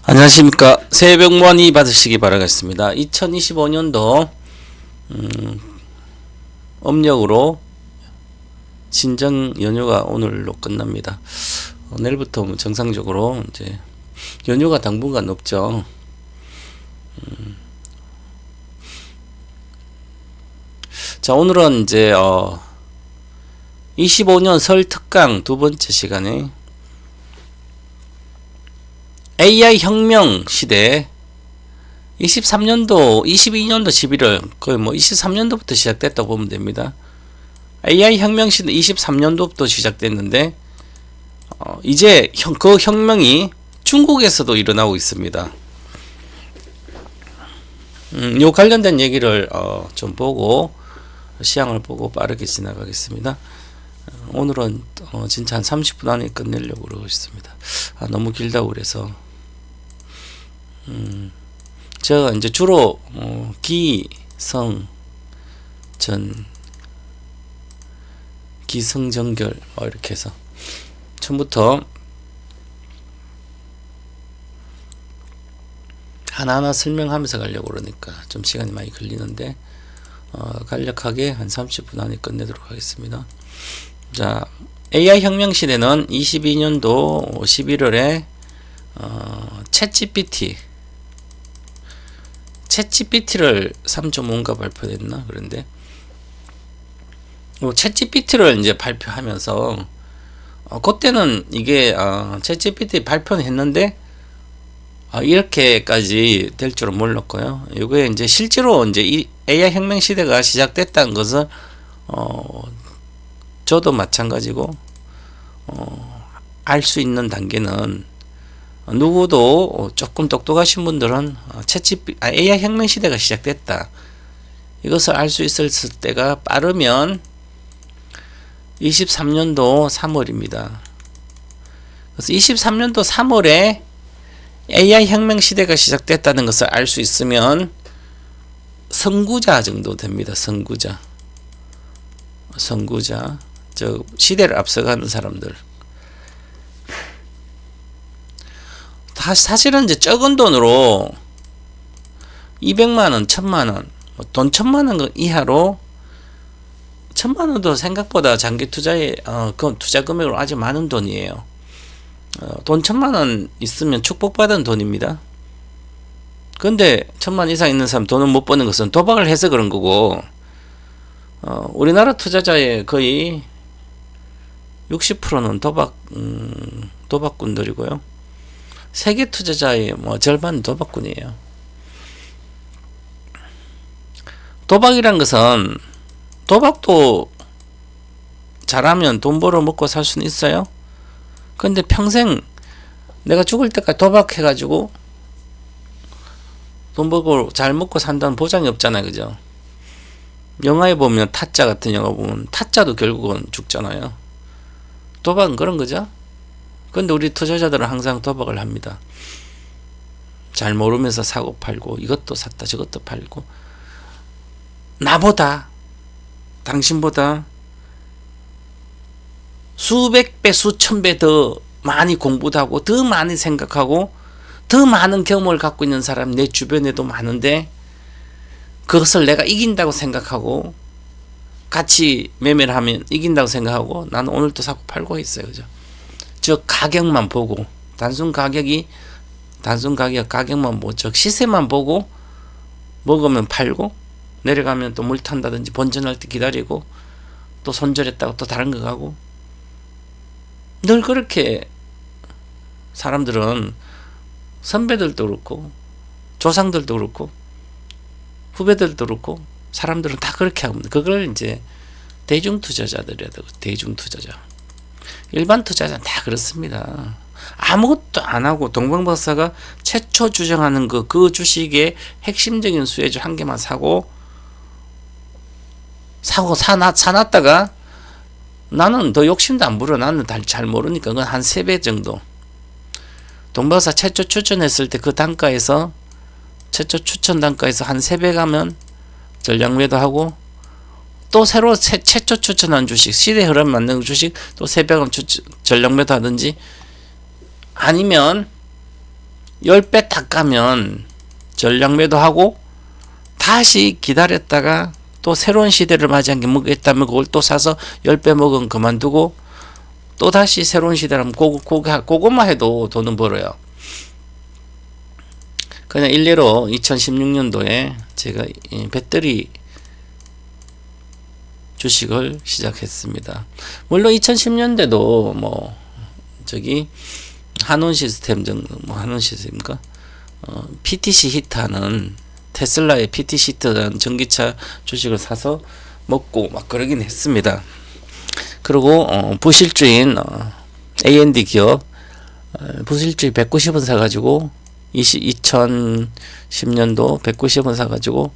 안녕하십니까. 새해 복 많이 받으시기 바라겠습니다. 2025년도 음력으로 신정 연휴가 오늘로 끝납니다. 내일부터 정상적으로 이제 연휴가 당분간 없죠. 자, 오늘은 이제 25년 설 특강 두 번째 시간에 AI 혁명 시대 23년도, 22년도 11월 거의 뭐 23년도부터 시작됐다고 보면 됩니다. AI 혁명 시대 23년도부터 시작됐는데 이제 그 혁명이 중국에서도 일어나고 있습니다. 요 관련된 얘기를 좀 보고 시향을 보고 빠르게 지나가겠습니다. 오늘은 진짜 한 30분 안에 끝내려고 그러고 있습니다. 너무 길다고 그래서 제가 이제 주로 기성전결 이렇게 해서 처음부터 하나하나 설명하면서 가려고 그러니까 좀 시간이 많이 걸리는데 간략하게 한 30분 안에 끝내도록 하겠습니다. 자, AI 혁명 시대는 22년도 11월에 챗GPT를 3.5인가 발표했나 그런데 챗GPT를 이제 발표하면서 그때는 이게 챗GPT 발표는 했는데 이렇게까지 될 줄은 몰랐고요. 이게 이제 실제로 이제 이 AI 혁명 시대가 시작됐다는 것을 저도 마찬가지고 알 수 있는 단계는 누구도 조금 똑똑하신 분들은 AI 혁명 시대가 시작됐다. 이것을 알 수 있었을 때가 빠르면 23년도 3월입니다. 그래서 23년도 3월에 AI 혁명 시대가 시작됐다는 것을 알 수 있으면 선구자 정도 됩니다. 선구자. 저 시대를 앞서가는 사람들. 사실은 이제 적은 돈으로 200만원, 1000만원, 돈 1000만원 이하로 1000만원도 생각보다 장기 투자에 그 투자 금액으로 아주 많은 돈이에요. 돈 1000만원 있으면 축복받은 돈입니다. 근데 1000만 이상 있는 사람 돈을 못 버는 것은 도박을 해서 그런 거고 우리나라 투자자의 거의 60%는 도박꾼들이고요. 세계 투자자의 절반은 도박꾼이에요. 도박이란 것은 도박도 잘하면 돈 벌어 먹고 살 수는 있어요. 근데 평생 내가 죽을 때까지 도박해가지고 돈 벌고 잘 먹고 산다는 보장이 없잖아요. 그죠? 영화에 보면 타짜 같은 영화 보면 타짜도 결국은 죽잖아요. 도박은 그런 거죠. 근데 우리 투자자들은 항상 도박을 합니다. 잘 모르면서 사고 팔고 이것도 샀다 저것도 팔고 나보다 당신보다 수백 배 수천 배 더 많이 공부도 하고 더 많이 생각하고 더 많은 경험을 갖고 있는 사람 내 주변에도 많은데 그것을 내가 이긴다고 생각하고 같이 매매를 하면 이긴다고 생각하고 나는 오늘도 사고 팔고 있어요. 그죠? 저 가격만 보고 단순 가격만 보고 저 시세만 보고 먹으면 팔고 내려가면 또 물 탄다든지 본전할 때 기다리고 또 손절했다고 또 다른 거 가고 늘 그렇게 사람들은 선배들도 그렇고 조상들도 그렇고 후배들도 그렇고 사람들은 다 그렇게 합니다. 그걸 이제 대중투자자들이야 되고 대중투자자 일반 투자자는 다 그렇습니다. 아무것도 안 하고 동방박사가 최초 주장하는 그 주식의 핵심적인 수혜주 한 개만 사놨다가 나는 더 욕심도 안 부려. 나는 잘 모르니까 그건 한 3배 정도. 동방박사 최초 추천했을 때 그 단가에서 최초 추천 단가에서 한 3배 가면 전략 매도하고 또 새로 최초 추천한 주식, 시대 흐름 맞는 주식 또 새벽은 전력 매도 하든지, 아니면 10배 딱 가면 전략 매도하고 다시 기다렸다가 또 새로운 시대를 맞이한 게 뭐겠다면 그걸 또 사서 10배 먹은 그만두고 또 다시 새로운 시대를 하면 그것만 해도 돈은 벌어요. 그냥 일례로 2016년도에 제가 배터리 주식을 시작했습니다. 물론 2010년대도 뭐 저기 한온 시스템 한온 시스템인가? PTC 히트하는 테슬라의 PTC 히트하는 전기차 주식을 사서 먹고 막 그러긴 했습니다. 그리고 부실주인 A&D 기업 부실주의 190원 사가지고 2010년도 190원 사가지고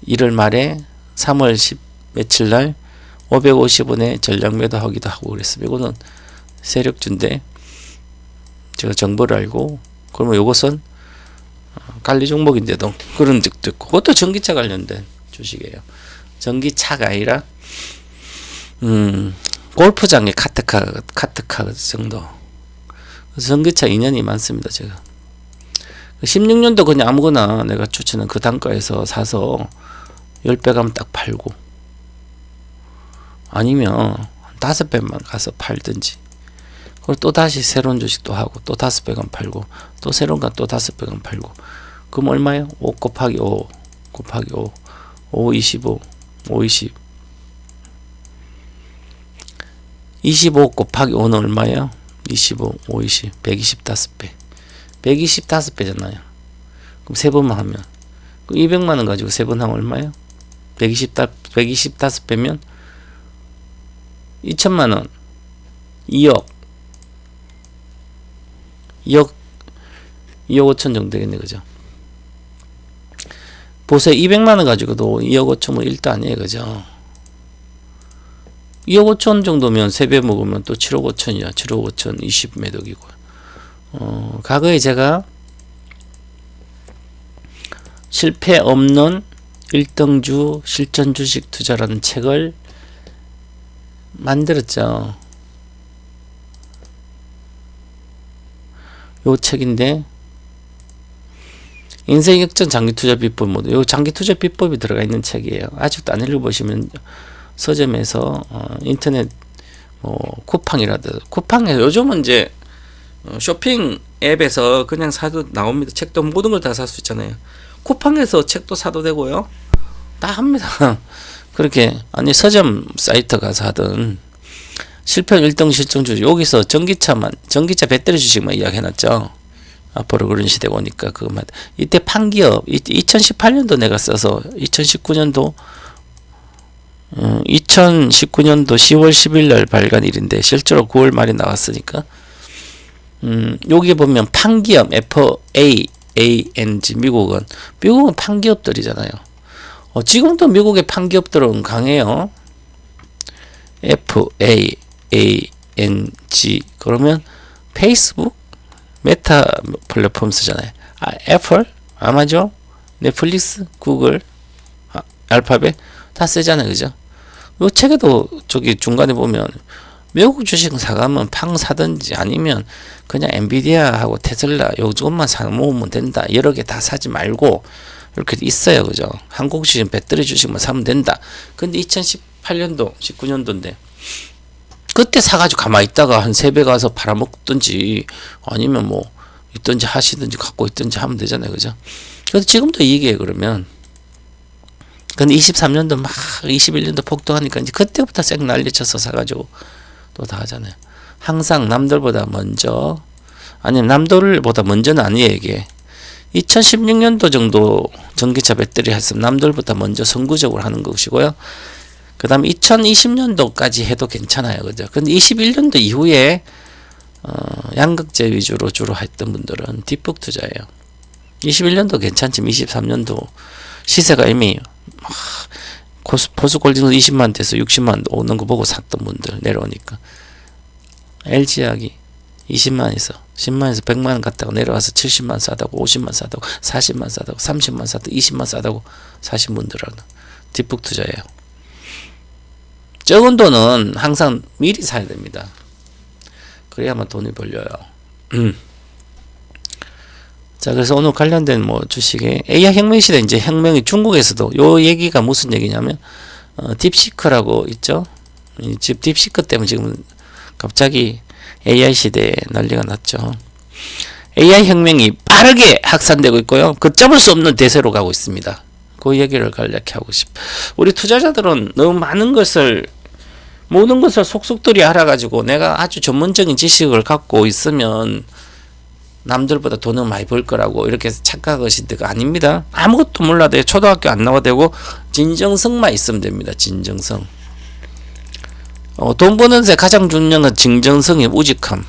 1월 말에 3월 10 며칠 날 550원에 전략 매도하기도 하고 그랬습니다. 이거는 세력주인데 제가 정보를 알고 그러면 이것은 관리 종목인데도 그런 적도 있고 그것도 전기차 관련된 주식이에요. 전기차가 아니라 골프장의 카트카 정도. 그래서 전기차 인연이 많습니다. 제가 16년도 그냥 아무거나 내가 추천한 그 단가에서 사서 10배 가면 딱 팔고 아니면 5배만 가서 팔든지 그리고 또 다시 새로운 주식도 하고 또 5배 가면 팔고 또 새로운 건 또 5배 가면 팔고 그럼 얼마예요? 5 곱하기 5 곱하기 5 5 25 5 20 25 곱하기 5는 얼마예요? 25 5 20 125배 125배잖아요. 그럼 3번만 하면 200만원 가지고 3번 하면 얼마예요? 125배면 2천만원 2억 2억 5천 정도 되겠네. 그죠? 보세요. 200만원 가지고도 2억 5천은 1도 아니에요. 그죠? 2억 5천 정도면 3배 먹으면 또 7억 5천이야. 7억 5천 20 매덕이고. 과거에 제가 실패 없는 1등주 실전 주식 투자라는 책을 만들었죠. 요 책인데 인생 역전 장기 투자 비법 모두 요 장기 투자 비법이 들어가 있는 책이에요. 아직도 안 읽어보시면 서점에서 인터넷 쿠팡이라도 쿠팡에서 요즘은 이제 쇼핑 앱에서 그냥 사도 나옵니다. 책도 모든 걸 다 살 수 있잖아요. 쿠팡에서 책도 사도 되고요. 다 합니다. 그렇게 아니 서점 사이트 가서 하든 실패 1등 실증 주식 여기서 전기차 배터리 주식만 이야기해놨죠. 앞으로 그런 시대가 오니까 그것만 이때 판기업 2018년도 내가 써서 2019년도 10월 10일 날 발간 일인데 실제로 9월 말에 나왔으니까 여기 보면 판기업 FAANG 미국은 판기업들이잖아요. 지금도 미국의 판기업들은 강해요. FAANG 그러면 페이스북 메타 플랫폼 쓰잖아요. 애플, 아마존, 넷플릭스, 구글, 알파벳 다 쓰잖아요. 그죠? 요 책에도 저기 중간에 보면 미국 주식 사가면 팡 사든지 아니면 그냥 엔비디아하고 테슬라 요것만 사 모으면 된다. 여러 개 다 사지 말고 이렇게 있어요. 그죠? 한국 주식 배터리 주식만 사면 된다. 근데 2018년도 19년도인데 그때 사가지고 가만히 있다가 한 3배 가서 팔아먹든지 아니면 뭐 있든지 하시든지 갖고 있든지 하면 되잖아요. 그죠? 그래서 지금도 이익이에요. 그러면 근데 23년도 막 21년도 폭등하니까 이제 그때부터 쌩 난리쳐서 사가지고 또 다 하잖아요. 항상 남들보다 먼저 아니면 남들보다 먼저는 아니에요. 이게 2016년도 정도 전기차 배터리 했으면 남들보다 먼저 선구적으로 하는 것이고요. 그 다음에 2020년도까지 해도 괜찮아요. 그죠? 근데 21년도 이후에 양극재 위주로 주로 했던 분들은 뒷북 투자예요. 21년도 괜찮지만 23년도 시세가 이미 포스골딩도 20만 돼서 60만 오는 거 보고 샀던 분들 내려오니까 LG약이 20만에서 10만에서 100만 갔다가 내려와서 70만 사다고 50만 사다고 40만 사다고 30만 사다고 20만 사다고 사신 분들은 뒷북 투자예요. 적은 돈은 항상 미리 사야 됩니다. 그래야만 돈이 벌려요. 자, 그래서 오늘 관련된 뭐 주식에 AI 혁명 시대 이제 혁명이 중국에서도 요 얘기가 무슨 얘기냐면 딥시크라고 있죠. 집 딥시크 때문에 지금 갑자기 AI 시대에 난리가 났죠. AI 혁명이 빠르게 확산되고 있고요. 걷잡을 수 없는 대세로 가고 있습니다. 그 얘기를 간략히 하고 싶어. 우리 투자자들은 너무 많은 것을 모든 것을 속속들이 알아가지고 내가 아주 전문적인 지식을 갖고 있으면 남들보다 돈을 많이 벌 거라고 이렇게 착각하실 때가 아닙니다. 아무것도 몰라도 초등학교 안 나와도 되고 진정성만 있으면 됩니다. 진정성. 돈 버는 데 가장 중요한 건 진정성의 우직함.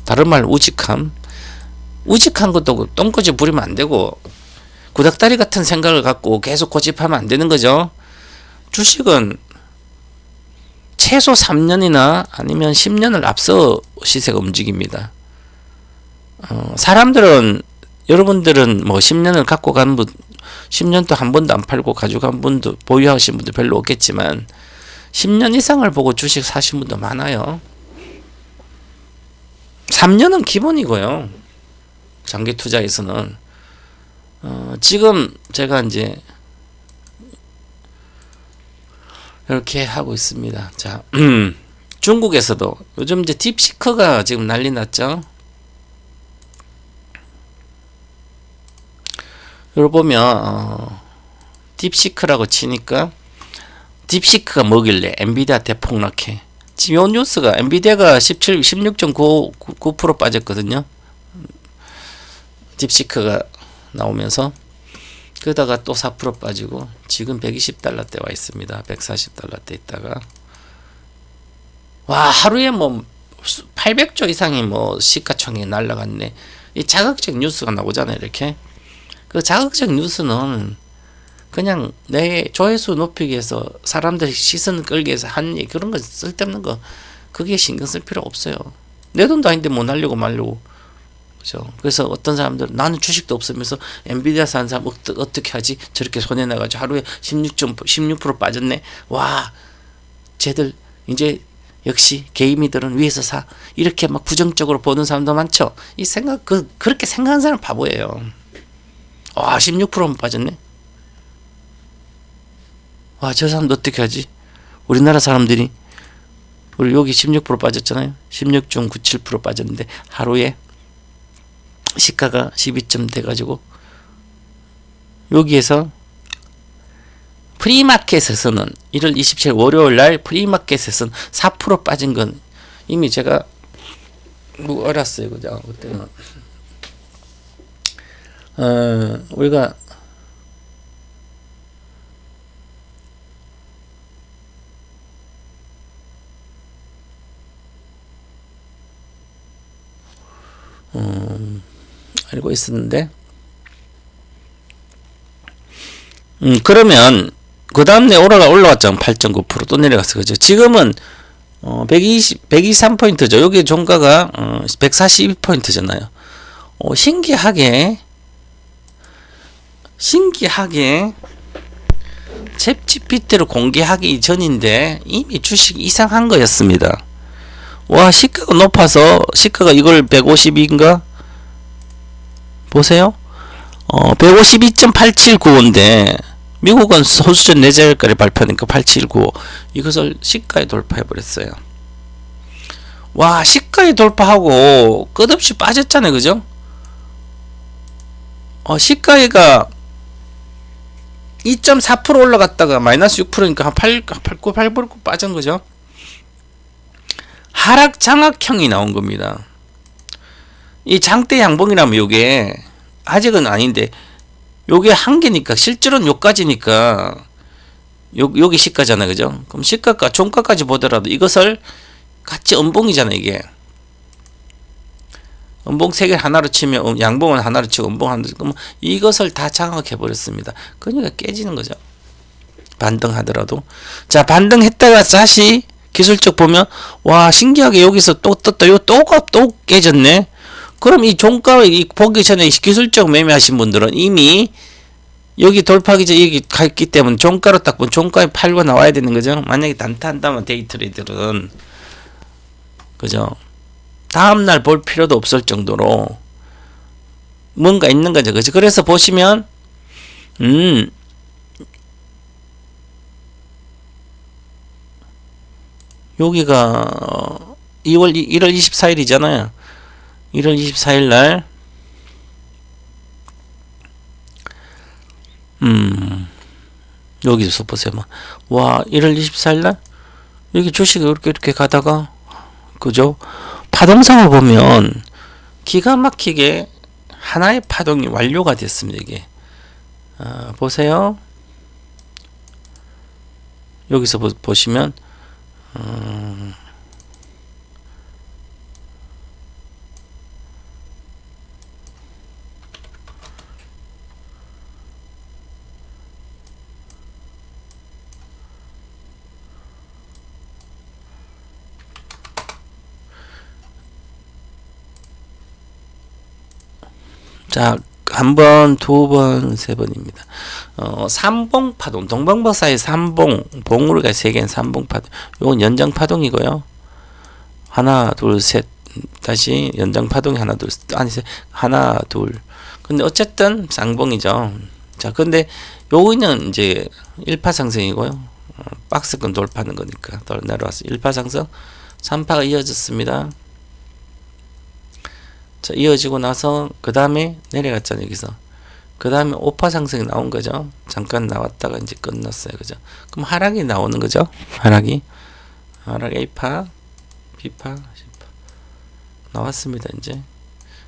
다른 말 우직함. 우직한 것도 똥꼬지 부리면 안 되고 구닥다리 같은 생각을 갖고 계속 고집하면 안 되는 거죠. 주식은 최소 3년이나 아니면 10년을 앞서 시세가 움직입니다. 사람들은 여러분들은 뭐 10년을 갖고 간 분, 10년도 한 번도 안 팔고 가지고 간 분도 보유하신 분도 별로 없겠지만 10년 이상을 보고 주식 사신 분도 많아요. 3년은 기본이고요. 장기 투자에서는 지금 제가 이제 이렇게 하고 있습니다. 자, 중국에서도 요즘 이제 딥시크가 지금 난리 났죠. 여기 보면 딥시크라고 치니까 딥시크가 뭐길래 엔비디아 대폭락해. 지금 요 뉴스가 엔비디아가 16.9% 빠졌거든요. 딥시크가 나오면서 그러다가 또 4% 빠지고 지금 120달러대 와 있습니다. 140달러대 있다가 와 하루에 뭐 800조 이상이 뭐 시가총액이 날라갔네. 이 자극적 뉴스가 나오잖아요. 이렇게 그 자극적 뉴스는 그냥 내 조회수 높이기 위해서 사람들 시선 끌기 위해서 한 그런 거 쓸데없는 거 그게 신경 쓸 필요 없어요. 내 돈도 아닌데 뭐 날리고 말려고. 그죠? 그래서 어떤 사람들은 나는 주식도 없으면서 엔비디아 사는 사람 어떻게 하지? 저렇게 손해나가지고 하루에 16% 빠졌네. 와, 쟤들 이제 역시 개미들은 위에서 사. 이렇게 막 부정적으로 보는 사람도 많죠. 이 생각 그렇게 생각하는 사람 바보예요. 와, 16%만 빠졌네. 와, 저 사람도 어떻게 하지? 우리나라 사람들이 우리 여기 16% 빠졌잖아요. 16.97% 빠졌는데 하루에 시가가 12점 돼가지고 여기에서 프리마켓에서는 1월 27일 월요일날 프리마켓에서는 4% 빠진 건 이미 제가 뭐 알았어요. 그죠? 그때는 우리가 알고 있었는데 그러면 그 다음에 올라왔죠. 8.9% 또 내려갔어. 그죠? 지금은 123포인트죠. 여기 종가가 142포인트잖아요. 신기하게 챗GPT로 공개하기 전인데 이미 주식이 이상한 거였습니다. 와, 시가가 높아서 시가가 이걸 152인가? 보세요. 152.879인데 미국은 호수전 내재일가를 발표하니까 879 이것을 시가에 돌파해 버렸어요. 와, 시가에 돌파하고 끝없이 빠졌잖아요. 그죠? 시가가 2.4% 올라갔다가 마이너스 6%니까 한 8% 빠진 거죠. 하락 장악형이 나온 겁니다. 이 장대 양봉이라면 요게 아직은 아닌데 요게 한계니까 실제로는 요까지니까 여기 시가잖아요. 그죠? 그럼 시가가 종가까지 보더라도 이것을 같이 음봉이잖아요. 이게 음봉 3개 하나로 치면 양봉은 하나로 치고 음봉 하나로 치고 이것을 다 장악해 버렸습니다. 그러니까 깨지는 거죠. 반등하더라도. 자, 반등했다가 다시 기술적 보면 와, 신기하게 여기서 또 떴다. 또 깨졌네. 그럼 이 종가 보기 전에 기술적 매매하신 분들은 이미 여기 돌파하기 전에 여기 갔기 때문에 종가로 딱 보면 종가에 팔고 나와야 되는 거죠. 만약에 단타한다면 데이트레이더는 그죠? 다음날 볼 필요도 없을 정도로 뭔가 있는 거죠. 그죠? 그래서 보시면 여기가 1월 24일이잖아요. 1월 24일 날 여기서 보세요. 와, 1월 24일 날 여기 주식이 이렇게 가다가 그죠? 파동성을 보면 기가 막히게 하나의 파동이 완료가 됐습니다. 이게 보세요. 여기서 보시면 자, 한 번, 두 번, 세 번입니다. 삼봉 파동, 동방박사의 삼봉, 봉우리가 세 개인 삼봉 파동. 요건 연장 파동이고요. 하나, 둘, 셋. 다시 연장 파동이 하나, 둘, 아니, 하나, 둘. 근데 어쨌든 쌍봉이죠. 자, 근데 요거는 이제 1파 상승이고요. 박스권 돌파하는 거니까 내려와서 1파 상승, 3파가 이어졌습니다. 자, 이어지고 나서 그 다음에 내려갔잖아요. 여기서 그 다음에 5파 상승이 나온 거죠. 잠깐 나왔다가 이제 끝났어요. 그죠? 그럼 하락이 나오는 거죠. 하락 A파, B파, C파 나왔습니다. 이제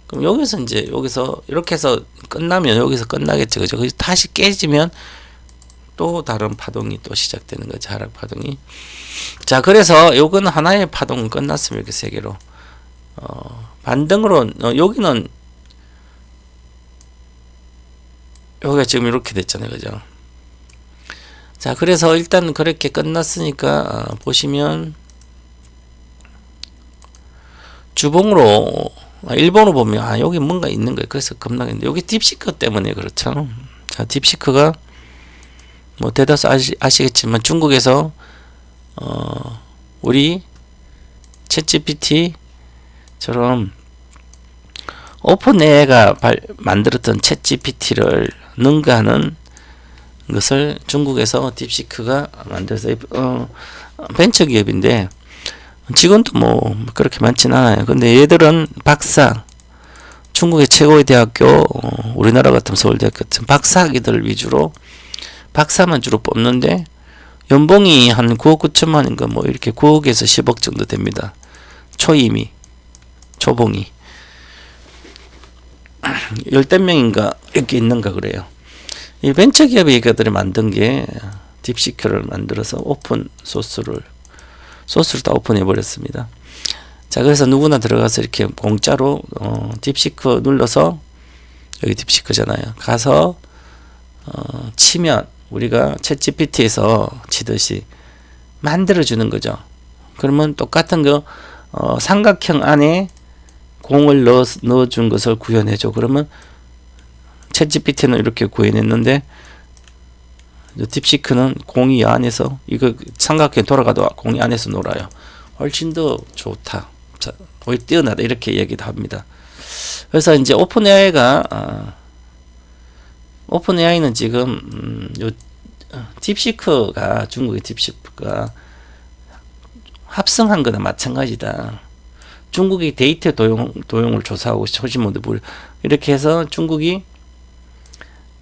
그럼 여기서 이렇게 해서 끝나면 여기서 끝나겠죠. 그죠? 그래서 다시 깨지면 또 다른 파동이 또 시작되는 거죠. 하락 파동이. 자, 그래서 요건 하나의 파동은 끝났습니다. 이렇게 세 개로. 반등으로 여기는 여기가 지금 이렇게 됐잖아요. 그죠? 자, 그래서 일단 그렇게 끝났으니까 보시면 주봉으로 일본으로 보면 여기 뭔가 있는 거예요. 그래서 겁나겠는데 여기 딥시크 때문에 그렇죠. 자, 딥시크가 뭐 대다수 아시겠지만 중국에서 우리 챗GPT처럼 오픈 AI가 만들었던 챗GPT를 능가하는 것을 중국에서 딥시크가 만들어서 벤처 기업인데 직원도 뭐 그렇게 많진 않아요. 근데 얘들은 박사, 중국의 최고의 대학교, 우리나라 같은 서울대학 같은 박사학위들 위주로 박사만 주로 뽑는데 연봉이 한 9억 9천만인가 뭐 이렇게 9억에서 10억 정도 됩니다. 초봉이 10명인가 이렇게 있는가 그래요. 이 벤처 기업의 얘가들이 만든 게 딥시크를 만들어서 오픈 소스를 다 오픈해 버렸습니다. 자, 그래서 누구나 들어가서 이렇게 공짜로 딥시크 눌러서 여기 딥시크잖아요. 가서 치면 우리가 챗GPT에서 치듯이 만들어 주는 거죠. 그러면 똑같은 거 삼각형 안에 공을 넣어준 것을 구현해줘. 그러면 챗GPT는 이렇게 구현했는데 딥시크는 공이 안에서 이거 삼각형 돌아가도 공이 안에서 놀아요. 훨씬 더 좋다. 자, 거의 뛰어나다 이렇게 얘기도 합니다. 그래서 이제 오픈AI는 지금 딥시크가 중국의 딥시크가 합성한 거나 마찬가지다. 중국이 데이터 도용을 조사하고 오신 분들 이렇게 해서 중국이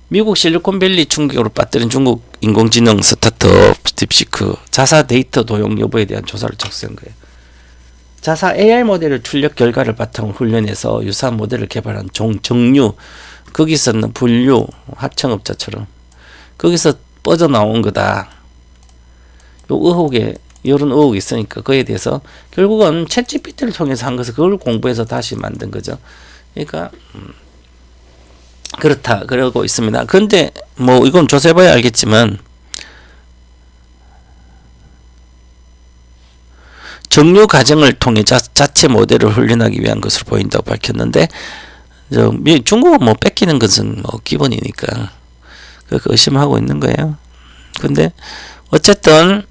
미국 실리콘밸리 충격으로 빠뜨린 중국 인공지능 스타트업 딥시크 자사 데이터 도용 여부에 대한 조사를 작성한 거예요. 자사 AI 모델을 출력 결과를 바탕으로 훈련해서 유사한 모델을 개발한 정유 거기서는 분류 하청업자처럼 거기서 뻗어나온 거다. 이런 의혹이 있으니까 그에 대해서 결국은 챗GPT를 통해서 한 것을 그걸 공부해서 다시 만든 거죠. 그러니까 그렇다 그러고 있습니다. 그런데 뭐 이건 조사해봐야 알겠지만 정류 과정을 통해 자체 모델을 훈련하기 위한 것으로 보인다고 밝혔는데 중국은 뭐 뺏기는 것은 뭐 기본이니까 그렇게 의심하고 있는 거예요. 근데 어쨌든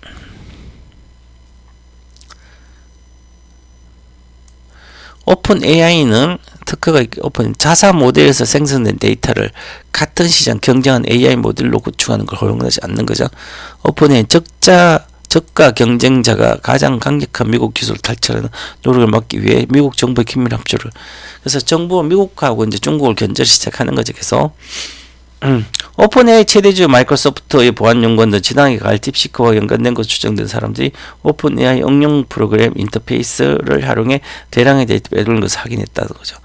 오픈 AI는 특허가 오픈 자사 모델에서 생성된 데이터를 같은 시장 경쟁한 AI 모델로 구축하는 걸 허용하지 않는 거죠. 오픈의 저가 경쟁자가 가장 강력한 미국 기술을 탈취하는 노력을 막기 위해 미국 정부의 긴밀 합조를, 그래서 정부가 미국하고 이제 중국을 견제를 시작하는 거죠. 그래서 오픈AI 최대주 마이크로소프트의 보안 연구원들 지난해 갈 딥시크와 연관된 것으로 추정된 사람들이 오픈AI 응용 프로그램 인터페이스를 활용해 대량의 데이터 빼돌린 것을 확인했다는 거죠.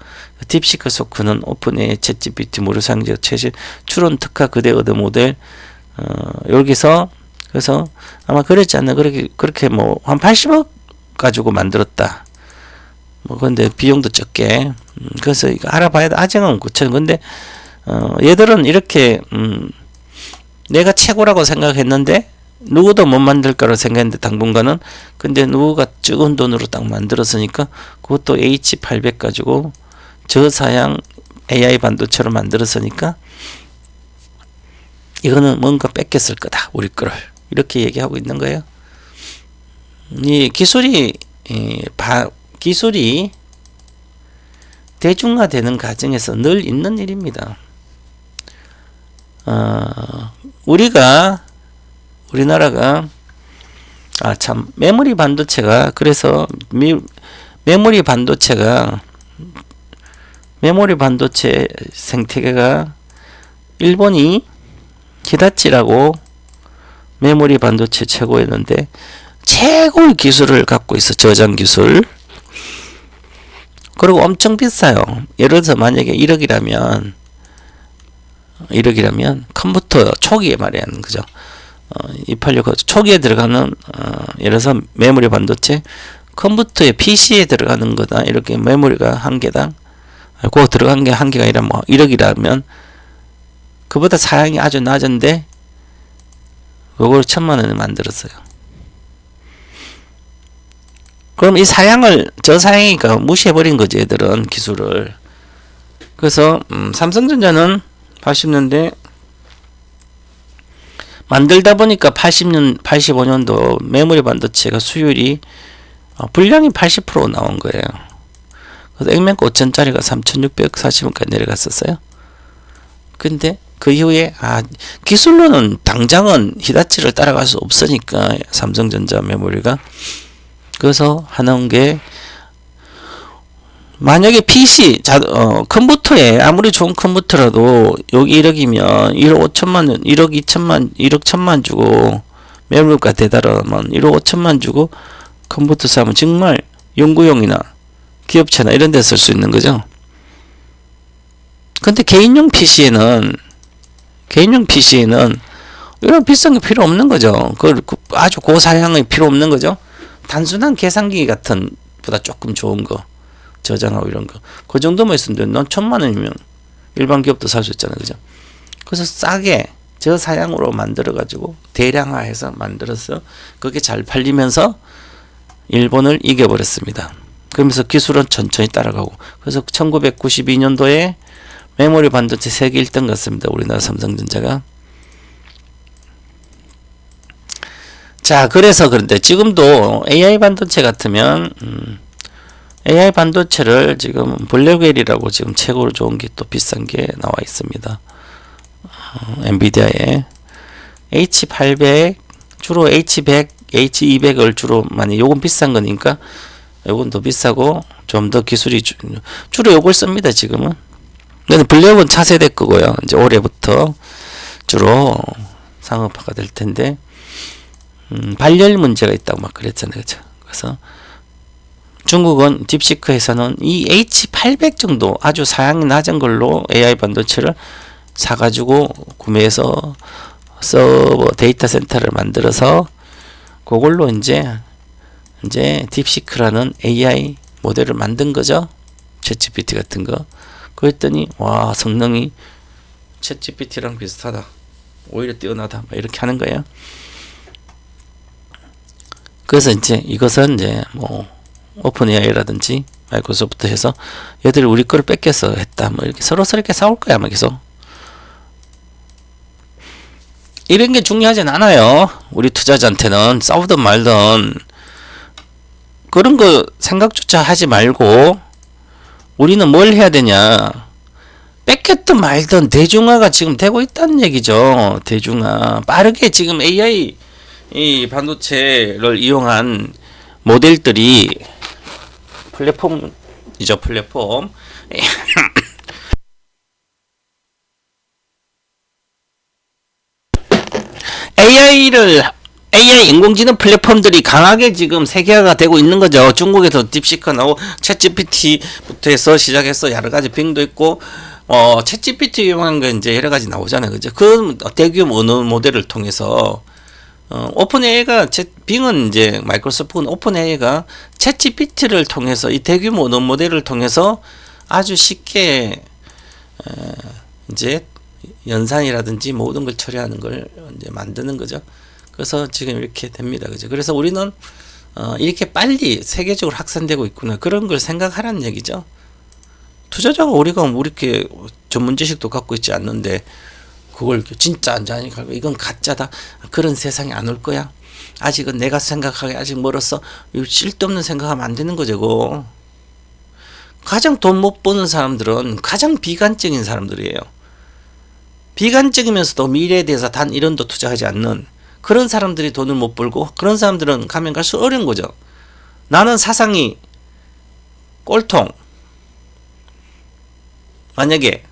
딥시크 소크는 오픈AI 챗GPT 무료 사용자 최신 추론 특화 그대 얻어 모델 여기서 그래서 아마 그랬지 않나, 그렇게 뭐 한 80억 가지고 만들었다. 뭐 근데 비용도 적게. 그래서 이거 알아봐야 돼. 아직은 그쵸. 근데 얘들은 이렇게 내가 최고라고 생각했는데 누구도 못 만들 거라고 생각했는데 당분간은, 근데 누구가 적은 돈으로 딱 만들었으니까 그것도 H800 가지고 저사양 AI 반도체로 만들었으니까 이거는 뭔가 뺏겼을 거다 우리 거를, 이렇게 얘기하고 있는 거예요. 이 기술이 대중화되는 과정에서 늘 있는 일입니다. 우리나라가 참 메모리 반도체가, 그래서 메모리 반도체 생태계가 일본이 히다치라고 메모리 반도체 최고였는데 최고의 기술을 갖고 있어. 저장 기술. 그리고 엄청 비싸요. 예를 들어서 만약에 1억이라면 컴퓨터 초기에 말하는 거죠. 286 초기에 들어가는 예를 들어서 메모리 반도체 컴퓨터에 PC에 들어가는 거다. 이렇게 메모리가 한 개당 그 들어간 게 한 개가 아니라 뭐 1억이라면 그보다 사양이 아주 낮은데 그걸 1000만원에 만들었어요. 그럼 이 사양을 저사양이니까 무시해버린 거지, 얘들은 기술을. 그래서 삼성전자는 80년대 만들다 보니까 85년도 메모리 반도체가 수율이 분량이 80% 나온 거예요. 그래서 액면가 5천짜리가 3640원까지 내려갔었어요. 근데 그 이후에 기술로는 당장은 히다치를 따라갈 수 없으니까 삼성전자 메모리가, 그래서 하는 게 만약에 PC 컴퓨터에 아무리 좋은 컴퓨터라도 여기 1억이면 1억 5천만원 1억 2천만 1억 1천만 주고 메모리가 대단하면 1억 5천만 주고 컴퓨터 사면 정말 연구용이나 기업체나 이런 데 쓸 수 있는 거죠. 근데 개인용 PC에는 이런 비싼 게 필요 없는 거죠. 아주 고사양이 필요 없는 거죠. 단순한 계산기 같은 보다 조금 좋은 거 저장하고 이런 거 그 정도만 있으면 넌 1000만원이면 일반 기업도 살 수 있잖아요. 그죠? 그래서 싸게 저사양으로 만들어 가지고 대량화해서 만들어서 그게 잘 팔리면서 일본을 이겨버렸습니다. 그러면서 기술은 천천히 따라가고, 그래서 1992년도에 메모리 반도체 세계 1등 갔습니다. 우리나라 삼성전자가. 자, 그래서 그런데 지금도 AI 반도체 같으면 AI 반도체를 지금 블랙웰이라고 지금 최고로 좋은 게 또 비싼 게 나와 있습니다. 엔비디아에 H800 주로 H100, H200을 주로 많이, 요건 비싼 거니까 요건 더 비싸고 좀 더 기술이 주로 요걸 씁니다. 지금은. 근데 블랙은 차세대 거고요. 이제 올해부터 주로 상업화가 될 텐데 발열 문제가 있다고 막 그랬잖아요. 그렇죠? 그래서 중국은 딥시크에서는 이 H800 정도 아주 사양이 낮은 걸로 AI 반도체를 사가지고 구매해서 서버 데이터 센터를 만들어서 그걸로 이제 딥시크라는 AI 모델을 만든 거죠. 챗GPT 같은 거. 그랬더니 와, 성능이 챗GPT랑 비슷하다. 오히려 뛰어나다. 막 이렇게 하는 거예요. 그래서 이제 이것은 이제 뭐 오픈AI라든지 마이크로소프트 해서 얘들이 우리 거를 뺏겨서 했다. 뭐 이렇게 서로 이렇게 싸울 거야. 막 계속. 이런 게 중요하진 않아요. 우리 투자자한테는 싸우든 말든 그런 거 생각조차 하지 말고 우리는 뭘 해야 되냐? 뺏겼든 말든 대중화가 지금 되고 있다는 얘기죠. 대중화. 빠르게 지금 AI 이 반도체를 이용한 모델들이 플랫폼이죠. 플랫폼. AI 인공지능 플랫폼들이 강하게 지금 세계화가 되고 있는 거죠. 중국에서 딥시크 나오고 챗GPT부터 해서 시작해서 여러 가지 빙도 있고 챗GPT 이용한 거 이제 여러 가지 나오잖아요. 그죠? 그 대규모 언어 모델을 통해서 오픈 AI가 빙은 이제 마이크로소프트는 오픈 AI가 챗GPT를 통해서 이 대규모 언어 모델을 통해서 아주 쉽게 이제 연산이라든지 모든 걸 처리하는 걸 이제 만드는 거죠. 그래서 지금 이렇게 됩니다. 그죠? 그래서 우리는 이렇게 빨리 세계적으로 확산되고 있구나. 그런 걸 생각하라는 얘기죠. 투자자가 우리가 이렇게 전문 지식도 갖고 있지 않는데 그걸 진짜 안자니까 이건 가짜다. 그런 세상이 안 올 거야. 아직은 내가 생각하기 아직 멀었어. 쓸데없는 생각하면 안 되는 거죠. 그거. 가장 돈 못 버는 사람들은 가장 비관적인 사람들이에요. 비관적이면서도 미래에 대해서 단 1원도 투자하지 않는 그런 사람들이 돈을 못 벌고 그런 사람들은 가면 갈수록 어려운 거죠. 나는 사상이 꼴통. 만약에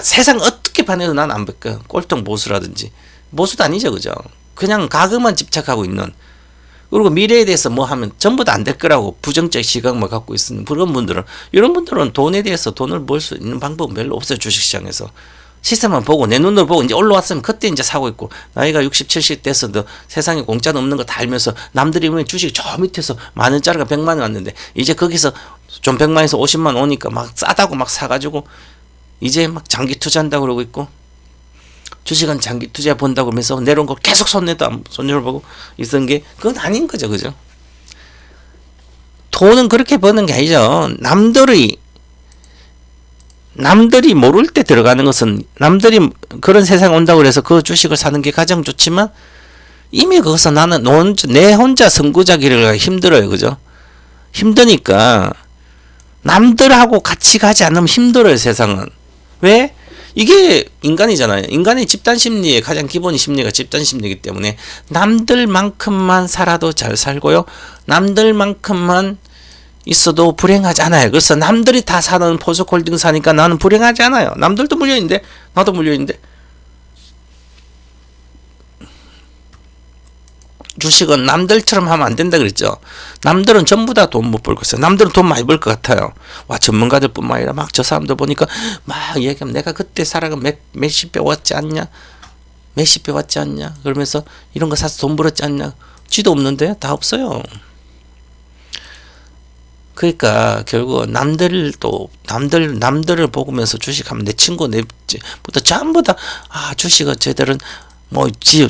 세상 어떻게 반해도 난 안 바뀌어요. 꼴통 보수라든지. 보수도 아니죠. 그죠? 그냥 가그만 집착하고 있는. 그리고 미래에 대해서 뭐 하면 전부 다 안 될 거라고 부정적 시각만 갖고 있는 그런 분들은 이런 분들은 돈에 대해서 돈을 벌 수 있는 방법은 별로 없어요. 주식시장에서. 시스템만 보고 내 눈으로 보고 이제 올라왔으면 그때 이제 사고 있고 나이가 60, 70 됐어도 세상에 공짜는 없는 거 다 알면서 남들이 보면 주식이 저 밑에서 만원짜리가 100만 원 왔는데 이제 거기서 좀 100만에서 50만 오니까 막 싸다고 막 사가지고 이제 막 장기 투자한다고 그러고 있고 주식은 장기 투자 본다고 하면서 내려온 걸 계속 손해를 보고 있던 게 그건 아닌 거죠. 그죠? 돈은 그렇게 버는 게 아니죠. 남들이 모를 때 들어가는 것은 남들이 그런 세상에 온다고 해서 그 주식을 사는 게 가장 좋지만 이미 거기서 나는 내 혼자 선구자기를 힘들어요. 그죠? 힘드니까 남들하고 같이 가지 않으면 힘들어요. 세상은. 왜? 이게 인간이잖아요. 인간의 집단 심리의 가장 기본 심리가 집단 심리이기 때문에 남들만큼만 살아도 잘 살고요. 남들만큼만 있어도 불행하지 않아요. 그래서 남들이 다 사는 포스코홀딩 사니까 나는 불행하지 않아요. 남들도 물려있는데 나도 물려있는데 주식은 남들처럼 하면 안 된다 그랬죠. 남들은 전부 다 돈 못 벌고 있어요. 남들은 돈 많이 벌 것 같아요. 와, 전문가들 뿐만 아니라 막 저 사람들 보니까 막 얘기하면 내가 그때 살아가 몇십 배 왔지 않냐? 몇십 배 왔지 않냐? 그러면서 이런 거 사서 돈 벌었지 않냐? 쥐도 없는데 다 없어요. 그러니까 결국 남들을 보면서 주식하면 내 친구 내부터 전부 다 주식은 쟤들은 뭐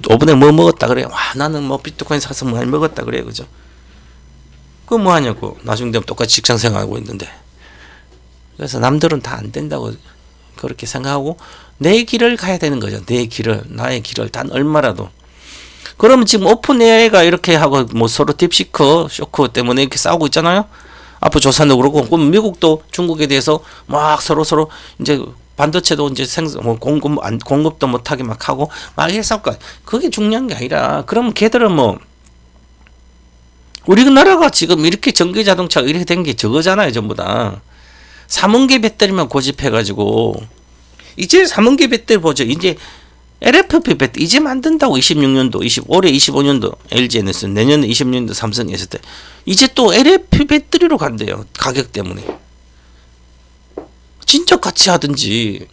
오븐에 뭐 먹었다 그래. 와, 나는 뭐 비트코인 사서 많이 먹었다 그래. 그죠? 그거 뭐 하냐고. 나중에 되면 똑같이 직장 생활하고 있는데. 그래서 남들은 다 안 된다고 그렇게 생각하고 내 길을 가야 되는 거죠. 나의 길을 단 얼마라도. 그러면 지금 오픈 AI가 이렇게 하고 뭐 서로 딥시크 쇼크 때문에 이렇게 싸우고 있잖아요. 앞으로 조사도 그렇고, 그럼 미국도 중국에 대해서 막 서로 이제 반도체도 이제 공급도 못하게 막 하고 막 이렇게 싸울까. 그게 중요한 게 아니라, 그럼 걔들은 뭐 우리나라가 지금 이렇게 전기 자동차가 이렇게 된 게 저거잖아요. 전부 다 3원계 배터리만 고집해가지고 이제 3원계 배터리 보죠. 이제 LFP 배터리 이제 만든다고. 26년도 올해 25년도 LG에서 내년에 26년도 삼성이 했을 때 이제 또 LFP 배터리로 간대요. 가격 때문에. 진짜 같이 하든지.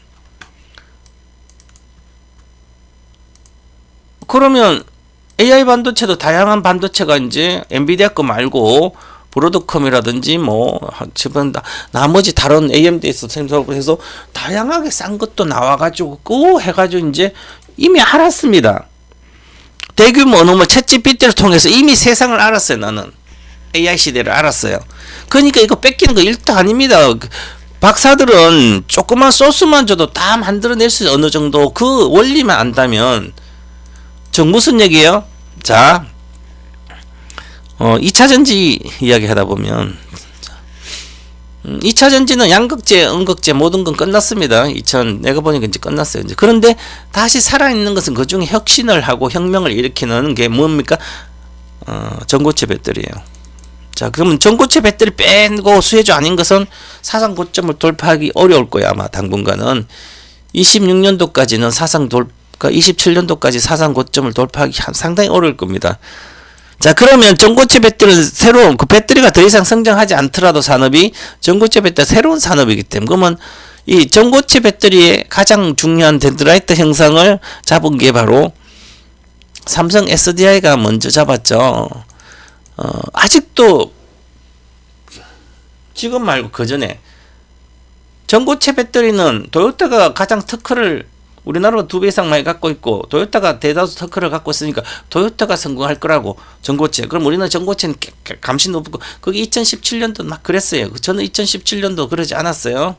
그러면 AI 반도체도 다양한 반도체가 이제 엔비디아 거 말고 브로드컴이라든지 뭐 지금 나머지 다른 AMD에서 생산을 해서 다양하게 싼 것도 나와가지고 그 해가지고 이제 이미 알았습니다. 대규모 언어모 챗GPT를 통해서 이미 세상을 알았어요. 나는 AI 시대를 알았어요. 그러니까 이거 뺏기는 거 1도 아닙니다. 박사들은 조그만 소스만 줘도 다 만들어낼 수 있어요. 어느 정도 그 원리만 안다면. 저 무슨 얘기예요? 자, 2차전지 이야기 하다 보면 2차 전지는 양극재, 음극재 모든 건 끝났습니다. 내가 보니까 이제 끝났어요. 이제. 그런데 다시 살아있는 것은 그 중에 혁신을 하고 혁명을 일으키는 게 뭡니까? 전고체 배터리예요. 자, 그러면 전고체 배터리 빼고 수혜주 아닌 것은 사상 고점을 돌파하기 어려울 거야. 아마 당분간은 26년도까지는 27년도까지 사상 고점을 돌파하기 상당히 어려울 겁니다. 자, 그러면 전고체 배터리는 새로운 그 배터리가 더 이상 성장하지 않더라도 산업이 전고체 배터리 새로운 산업이기 때문에 그러면 이 전고체 배터리의 가장 중요한 덴드라이트 형상을 잡은 게 바로 삼성 SDI가 먼저 잡았죠. 아직도 지금 말고 그 전에 전고체 배터리는 토요타가 가장 특허를 우리나라로 2배 이상 많이 갖고 있고 토요타가 대다수 특허를 갖고 있으니까 토요타가 성공할 거라고 전고체. 그럼 우리는 전고체는 감시 높고 그게 2017년도 막 그랬어요. 저는 2017년도 그러지 않았어요.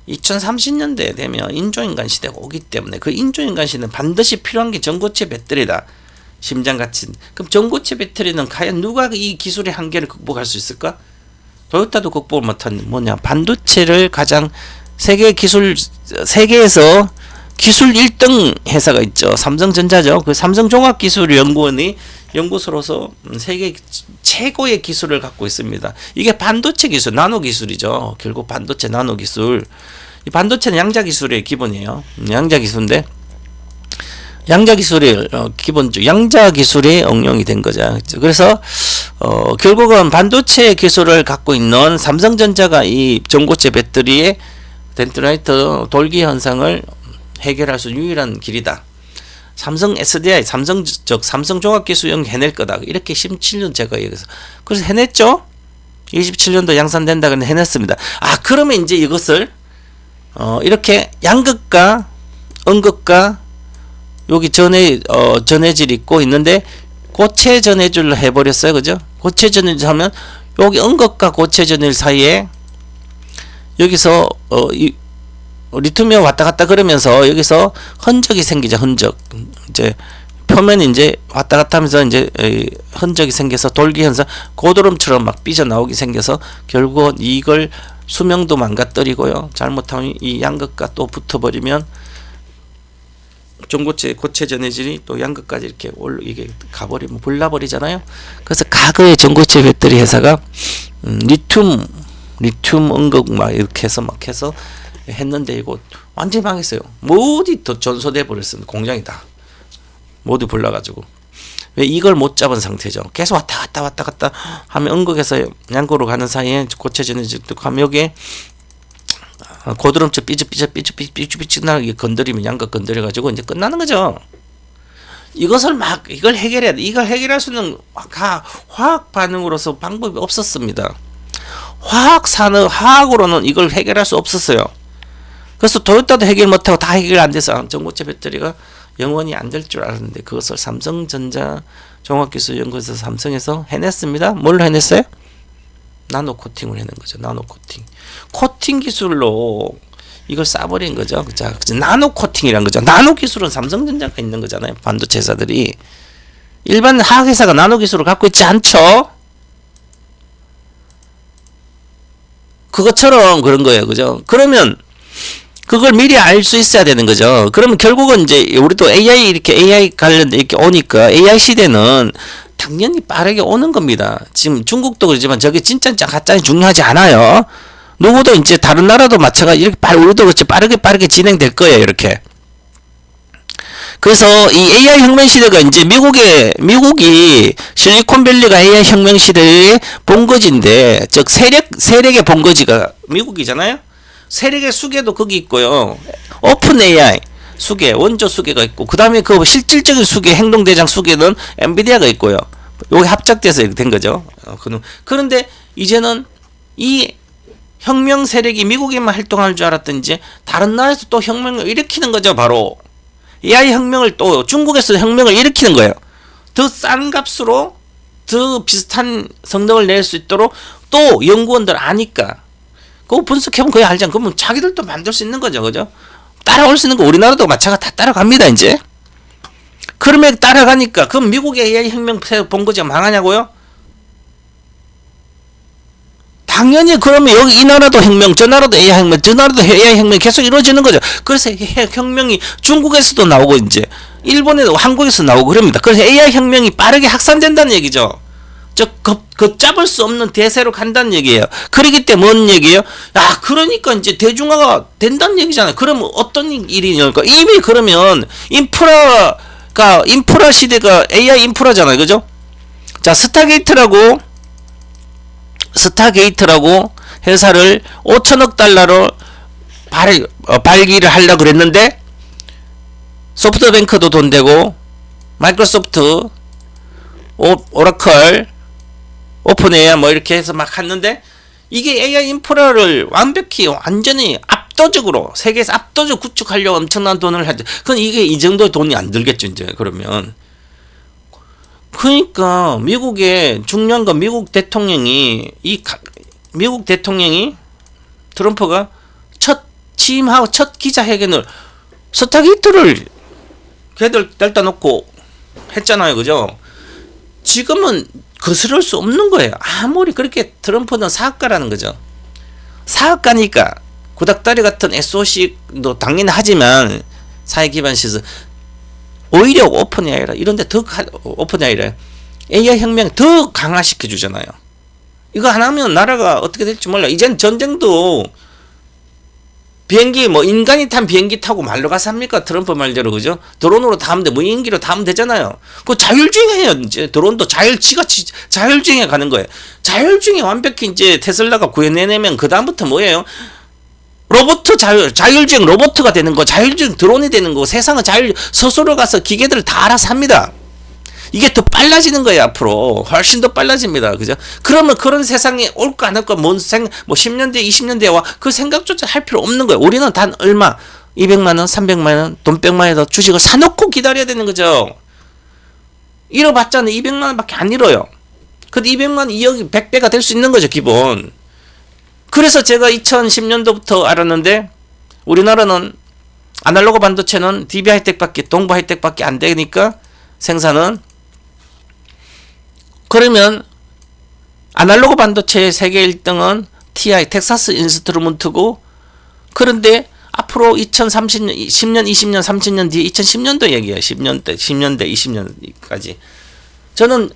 2030년대에 되면 인조인간 시대가 오기 때문에 그 인조인간 시대는 반드시 필요한 게 전고체 배터리다. 심장같이. 그럼 전고체 배터리는 과연 누가 이 기술의 한계를 극복할 수 있을까? 토요타도 극복을 못한 뭐냐? 반도체를 가장 세계에서 기술 1등 회사가 있죠. 삼성전자죠. 그 삼성종합기술연구원이 연구소로서 세계 최고의 기술을 갖고 있습니다. 이게 반도체 기술, 나노 기술이죠. 결국 반도체 나노 기술. 이 반도체는 양자 기술의 기본이에요. 양자 기술인데 양자 기술이 기본적 양자 기술이 응용이 된 거죠. 그래서 결국은 반도체 기술을 갖고 있는 삼성전자가 이 전고체 배터리의 덴드라이트 돌기 현상을 해결할 수 유일한 길이다. 삼성 SDI, 삼성종합기술연구 해낼 거다. 이렇게 17년 제가 얘기해서 그래서 해냈죠. 27년도 양산된다 그런데 해냈습니다. 그러면 이제 이것을 이렇게 양극과 음극과 여기 전해질 있고 있는데 고체 전해줄로 해버렸어요. 그죠? 고체 전해줄 하면 여기 음극과 고체 전해줄 사이에 여기서 리튬이 왔다 갔다 그러면서 여기서 흔적이 생기죠. 흔적. 이제 표면이 이제 왔다 갔다 하면서 이제 흔적이 생겨서 돌기 현상, 고드름처럼 막 삐져나오기 생겨서 결국은 이걸 수명도 망가뜨리고요. 잘못하면 이 양극과 또 붙어버리면 고체 전해질이 또 양극까지 이렇게 이게 가버리면 불나버리잖아요. 그래서 과거의 전고체 배터리 회사가 리튬 음극 막 이렇게 해서 했는데 이거 완전히 망했어요. 모두 더 전소돼 버렸습니다. 공장이 다 모두 불나가지고. 왜 이걸 못 잡은 상태죠. 계속 왔다 갔다 하면 음극에서 양극으로 가는 사이에 고체 전해질도 하면 여기에 고드름처럼 삐죽삐죽 나게 건드리면 양극 건드려가지고 이제 끝나는 거죠. 이걸 해결해야 돼. 이걸 해결할 수는 화학 반응으로서 방법이 없었습니다. 화학으로는 이걸 해결할 수 없었어요. 그래서 토요타도 해결 못하고 다 해결 안 돼서 전고체 배터리가 영원히 안 될 줄 알았는데 그것을 삼성전자 종합기술연구소 삼성에서 해냈습니다. 뭘로 해냈어요? 나노 코팅을 해낸 거죠. 나노 코팅 기술로 이걸 싸버린 거죠. 자, 나노 코팅이란 거죠. 나노 기술은 삼성전자가 있는 거잖아요. 반도체 회사들이. 일반 화학 회사가 나노 기술을 갖고 있지 않죠. 그것처럼 그런 거예요. 그죠? 그러면 그걸 미리 알 수 있어야 되는 거죠. 그러면 결국은 이제 우리도 AI 관련돼 이렇게 오니까 AI 시대는 당연히 빠르게 오는 겁니다. 지금 중국도 그러지만 저게 진짜인지 가짜인지 중요하지 않아요. 누구도 이제 다른 나라도 마찬가지 이렇게 우리도 그렇지 빠르게 진행될 거예요. 이렇게. 그래서 이 AI 혁명 시대가 이제 미국이 실리콘밸리가 AI 혁명 시대의 본거지인데 즉 세력의 본거지가 미국이잖아요. 세력의 수계도 거기 있고요. 오픈 AI 수계, 원조 수계가 있고 그 다음에 그 실질적인 수계, 행동대장 수계는 엔비디아가 있고요. 여기 합작돼서 이렇게 된 거죠. 그런데 이제는 이 혁명 세력이 미국에만 활동할 줄 알았더니 이제 다른 나라에서 또 혁명을 일으키는 거죠. 바로 AI 혁명을 또 중국에서 혁명을 일으키는 거예요. 더 싼 값으로 더 비슷한 성능을 낼 수 있도록 또 연구원들 아니까 그거 분석해보면 거의 알잖아. 그러면 자기들도 만들 수 있는 거죠. 그죠? 따라올 수 있는 거 우리나라도 마찬가지 다 따라갑니다. 이제. 그러면 따라가니까 그럼 미국의 AI 혁명 본거지가 망하냐고요? 당연히 그러면 여기 이 나라도 혁명, 저 나라도 AI 혁명, 저 나라도 AI 혁명이 계속 이루어지는 거죠. 그래서 혁명이 중국에서도 나오고 이제 일본에도 한국에서 나오고 그럽니다. 그래서 AI 혁명이 빠르게 확산된다는 얘기죠. 걷잡을 수 없는 대세로 간다는 얘기예요. 그러기 때문에 뭔 얘기예요? 아, 그러니까 이제 대중화가 된다는 얘기잖아요. 그러면 어떤 일이니까 이미 그러면 인프라 시대가 AI 인프라잖아요. 그죠? 자, 스타게이트라고 회사를 5천억 달러로 발기를 하려고 그랬는데 소프트뱅크도 돈 되고 마이크로소프트, 오라클, 오픈AI 뭐 이렇게 해서 막 했는데 이게 AI 인프라를 완벽히 완전히 압도적으로 세계에서 압도적으로 구축하려고 엄청난 돈을 하죠. 그건 이게 이 정도 돈이 안 들겠죠 이제 그러면. 그러니까 미국의 중요한 건 미국 대통령이 트럼프가 취임하고 첫 기자회견을 스타게이트를 걔들 델다 놓고 했잖아요. 그죠? 지금은 거스를 수 없는 거예요. 아무리 그렇게 트럼프는 사학가라는 거죠. 사학가니까 구닥다리 같은 SOC도 당연히 하지만 사회 기반 시설 오히려 오픈AI라 이런데 더 오픈AI라 AI 혁명 더 강화시켜 주잖아요. 이거 안 하면 나라가 어떻게 될지 몰라. 이젠 전쟁도 비행기 뭐 인간이 탄 비행기 타고 말로 가서 합니까? 트럼프 말대로 그죠? 드론으로 다 하면 돼. 무인기로 다 하면 되잖아요. 그 자율주행해요. 이제 드론도 자율주행해 가는 거예요. 자율주행 완벽히 이제 테슬라가 구현해내면 그 다음부터 뭐예요? 자율주행 로봇가 되는 거, 자율주행 드론이 되는 거, 세상은 스스로 가서 기계들을 다 알아서 합니다. 이게 더 빨라지는 거예요, 앞으로. 훨씬 더 빨라집니다. 그죠? 그러면 그런 세상이 올까 안 올까, 뭐 10년 뒤에, 20년 뒤에 와, 그 생각조차 할 필요 없는 거예요. 우리는 단 얼마, 200만원, 300만원, 돈 100만원에다 주식을 사놓고 기다려야 되는 거죠. 잃어봤자는 200만원 밖에 안 잃어요. 그 200만원, 2억이 100배가 될 수 있는 거죠, 기본. 그래서 제가 2010년도부터 알았는데, 우리나라는 아날로그 반도체는 DB 하이텍밖에, 동부 하이텍밖에 안 되니까 생산은 그러면 아날로그 반도체의 세계 1등은 TI, 텍사스 인스트루먼트고 그런데 앞으로 2030년, 10년, 20년, 30년 뒤에 2010년도 얘기예요. 10년대, 20년까지. 저는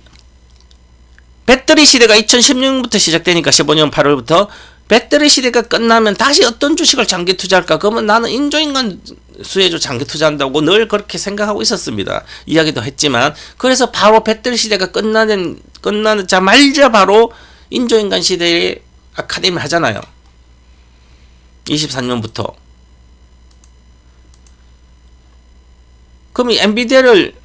배터리 시대가 2016년부터 시작되니까 15년 8월부터 배터리 시대가 끝나면 다시 어떤 주식을 장기 투자할까? 그러면 나는 인조인간 수혜주 장기 투자한다고 늘 그렇게 생각하고 있었습니다. 이야기도 했지만 그래서 바로 배터리 시대가 끝나자마자 바로 인조인간 시대에 아카데미 하잖아요. 24년부터. 그럼 이 엔비디아를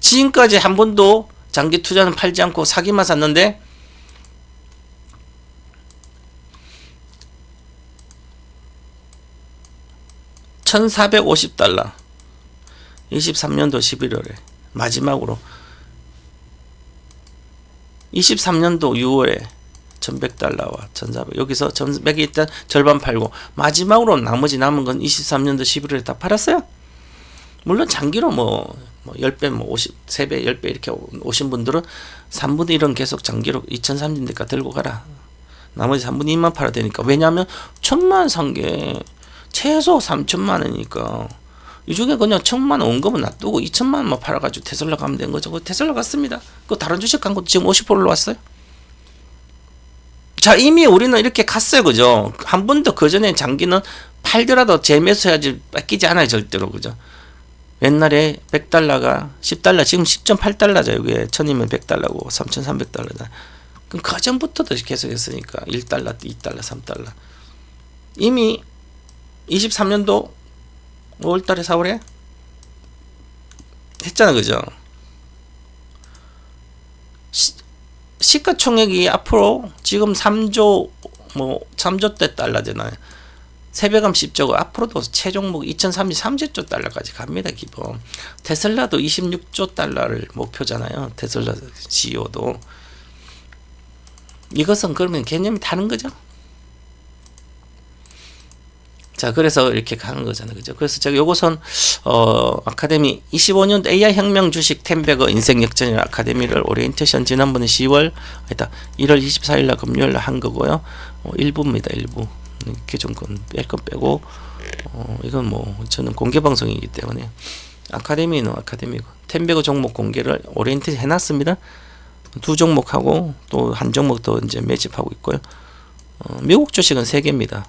지금까지 한 번도 장기 투자는 팔지 않고 사기만 샀는데 $1,450 23년도 11월에 마지막으로 23년도 6월에 $1,100와 $1,400 여기서 1,100이 일단 절반 팔고 마지막으로 나머지 남은 건 23년도 11월에 다 팔았어요. 물론 장기로 뭐 10배, 뭐 50, 3배, 10배 이렇게 오신 분들은 3분의 1은 계속 장기로 2030년대까지 들고 가라. 나머지 3분의 2만 팔아야 되니까. 왜냐하면 1,000만 산 게 최소 3천만 원이니까 이 중에 그냥 1,000만 원 원금은 놔두고 2천만 원만 팔아가지고 테슬라 가면 된 거죠. 그 테슬라 갔습니다. 그 다른 주식 간 것도 지금 50%로 왔어요. 자, 이미 우리는 이렇게 갔어요. 그죠? 한 번도 그 전에 장기는 팔더라도 재매수해야지 뺏기지 않아요. 절대로. 그죠? 옛날에 $100가 10달러, 지금 10.8달러죠. 여기에 1000이면 $100고 3,300달러다. 그럼 그 전부터도 계속 했으니까 1달러, 2달러, 3달러. 이미 23년도 5월달에 4월에 했잖아. 그죠? 시가총액이 앞으로 지금 3조 달러잖아요. 세배감 10조고 앞으로도 최종목 2030조 달러까지 갑니다. 기본. 테슬라도 26조 달러를 목표잖아요. 테슬라 CEO도. 이것은 그러면 개념이 다른 거죠. 자, 그래서 이렇게 가는 거잖아요. 그죠? 그래서 제가 요것은, 아카데미 25년 AI 혁명 주식 템베거 인생 역전이라는 아카데미를 오리엔테이션 지난번에 1월 24일 날 금요일 날 한 거고요. 일부입니다, 일부. 기존 뺄 건 빼고, 이건 뭐, 저는 공개 방송이기 때문에. 아카데미는 아카데미고, 템베거 종목 공개를 오리엔테이션 해놨습니다. 2종목하고, 또 한 종목 더 이제 매집하고 있고요. 미국 주식은 3개입니다.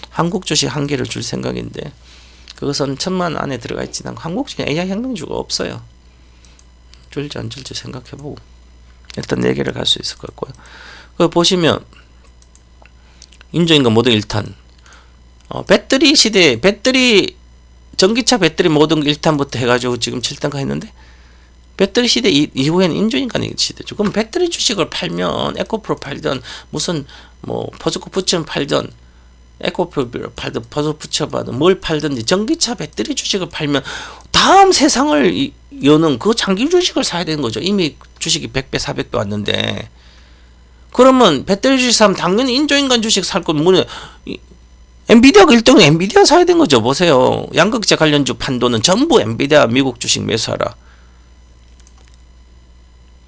한국 주식 1개를 줄 생각인데 그것은 1000만 안에 들어가 있지는 않고 한국 주식 AI 혁명주가 없어요. 줄지 안 줄지 생각해보고 일단 4개를 갈 수 있을 것 같고요. 그 보시면 인조인간 모든 1탄 배터리 시대 전기차 배터리 모든 1탄부터 해가지고 지금 7탄까 했는데 배터리 시대 이후에는 인조인간의 시대죠. 그럼 배터리 주식을 팔면 에코프로 팔든 무슨 뭐 포스코 부천 팔든 에코프로를 팔든 포스코 붙여봐든 뭘 팔든지 전기차 배터리 주식을 팔면 다음 세상을 여는 그 장기 주식을 사야 되는 거죠. 이미 주식이 100배 400배 왔는데 그러면 배터리 주식 사면 당연히 인조인간 주식 살 건 뭐냐 엔비디아가 1등은 엔비디아 사야 되는 거죠. 보세요. 양극재 관련주 판도는 전부 엔비디아 미국 주식 매수하라.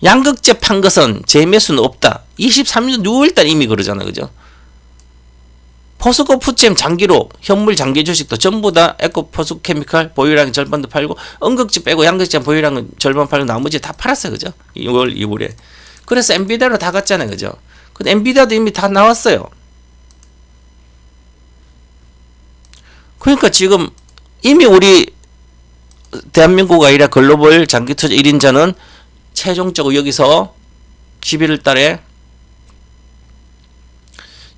양극재 판 것은 재매수는 없다. 23년 6월달 이미 그러잖아요. 그죠? 포스코 푸치엠 장기로 현물 장기 주식도 전부 다 에코 포스코케미칼 보유량 절반도 팔고 음극재 빼고 양극재 보유량은 절반 팔고 나머지 다 팔았어요. 그죠? 6월 2월에. 그래서 엔비디아로 다 갔잖아요. 그죠? 근데 엔비디아도 이미 다 나왔어요. 그러니까 지금 이미 우리 대한민국 아니라 글로벌 장기 투자 1인자는 최종적으로 여기서 11월 달에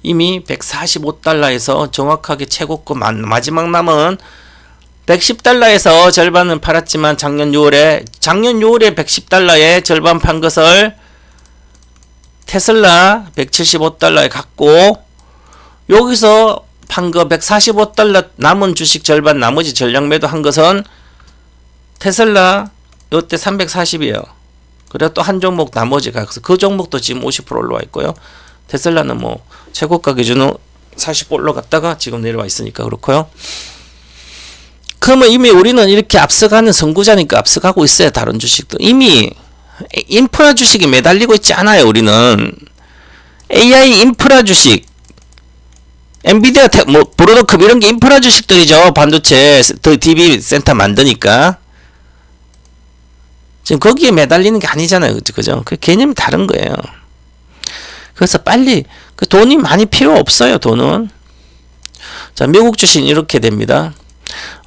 이미 145달러에서 정확하게 최고급 마지막 남은 110달러에서 절반은 팔았지만 작년 6월에 110달러에 절반 판 것을 테슬라 175달러에 갔고 여기서 판 거 145달러 남은 주식 절반 나머지 전량 매도 한 것은 테슬라 요때 340이에요. 그리고 또 한 종목 나머지가 그 종목도 지금 50% 올라와 있고요. 테슬라는 뭐 최고가 기준으로 40% 올라갔다가 지금 내려와 있으니까 그렇고요. 그러면 이미 우리는 이렇게 앞서가는 선구자니까 앞서가고 있어요. 다른 주식도 이미 인프라 주식이 매달리고 있지 않아요. 우리는 AI 인프라 주식, 엔비디아 뭐 브로드컵 이런 게 인프라 주식들이죠. 반도체 DB 센터 만드니까 지금 거기에 매달리는 게 아니잖아요. 그죠? 그 개념이 다른 거예요. 그래서 빨리 그 돈이 많이 필요 없어요. 돈은. 자, 미국 주식은 이렇게 됩니다.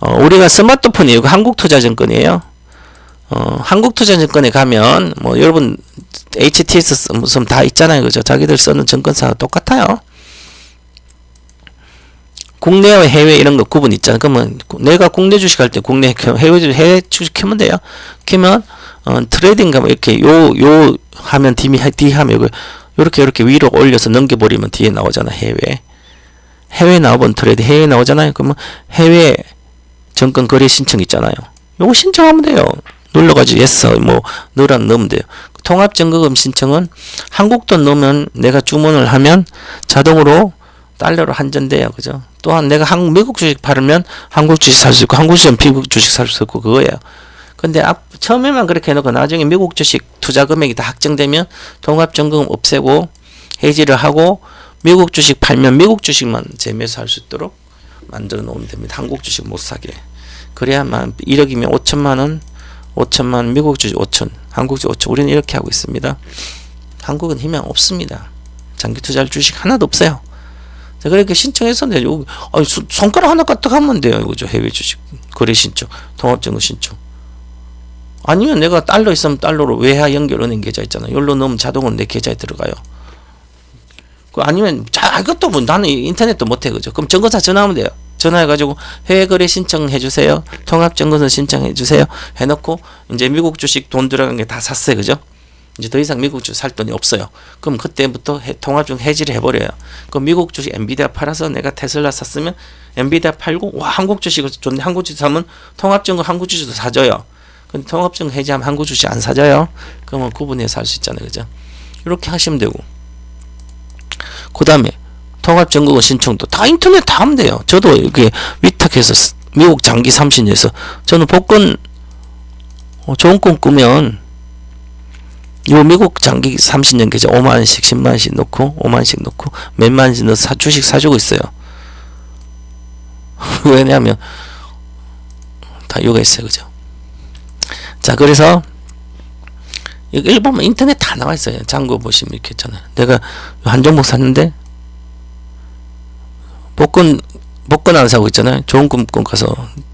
우리가 스마트폰이 이거 한국투자증권이에요. 한국투자증권에 가면 뭐 여러분 HTS 무슨 다 있잖아요. 그죠? 자기들 쓰는 증권사가 똑같아요. 국내와 해외 이런 거 구분 있잖아요. 그러면 내가 국내 주식 할 때 국내 해외 주식 켜면 돼요. 켜면 트레이딩 가면 이렇게 요 하면 D 하면 이거 이렇게 위로 올려서 넘겨버리면 뒤에 나오잖아. 해외 나오면 트레이드 해외 나오잖아요. 그러면 해외 정권 거래 신청 있잖아요. 요거 신청하면 돼요. 눌러가지고 yes 뭐 넣으면 돼요. 통합증거금 신청은 한국 돈 넣으면 내가 주문을 하면 자동으로 달러로 환전돼요. 그죠? 또한 내가 미국 주식 팔으면 한국 주식 살 수 있고 한국 주식은 미국 주식 살 수 있고 그거예요. 근데 처음에만 그렇게 해놓고 나중에 미국 주식 투자 금액이 다 확정되면 통합증거금 없애고 해지를 하고 미국 주식 팔면 미국 주식만 재매수할 수 있도록 만들어 놓으면 됩니다. 한국 주식 못 사게. 그래야만 1억이면 5천만 미국 주식 5천, 한국 주식 5천. 우리는 이렇게 하고 있습니다. 한국은 희망 없습니다. 장기 투자할 주식 하나도 없어요. 그렇게 신청했었는데 손가락 하나 까딱 하면 돼요. 이거죠. 해외 주식 거래 신청, 통합증거 신청. 아니면 내가 달러 있으면 달러로 외화 연결 은행 계좌 있잖아요. 여기로 넣으면 자동으로 내 계좌에 들어가요. 아니면 이것도 뭐 나는 인터넷도 못해. 그죠? 그럼 증권사 전화하면 돼요. 전화해가지고 해외 거래 신청해 주세요. 통합증권서 신청해 주세요. 해놓고 이제 미국 주식 돈 들어간 게 다 샀어요. 그죠? 이제 더 이상 미국 주식 살 돈이 없어요. 그럼 그때부터 통합증 해지를 해버려요. 그럼 미국 주식 엔비디아 팔아서 내가 테슬라 샀으면 엔비디아 팔고 와 한국 주식을 좋네. 한국 주식 사면 통합증거 한국 주식도 사줘요. 근데 통합증 해지하면 한국 주식 안 사줘요. 그러면 구분해서 살 수 있잖아요. 그죠? 이렇게 하시면 되고 그 다음에 통합 전국원 신청도 다 인터넷 다 하면 돼요. 저도 이렇게 위탁해서 미국 장기 30년에서 저는 복권 좋은 꿈 꾸면 요 미국 장기 30년 계좌 5만원씩 10만원씩 넣고 5만원씩 넣고 몇만원씩 넣어서 주식 사주고 있어요. 왜냐하면 다 이유가 있어요. 그죠? 자, 그래서 여기 보면 인터넷 다 나와 있어요. 장고 보시면 이렇게 있잖아요. 내가 한 종목 샀는데 복권 안 사고 있잖아요. 좋은 꿈 가서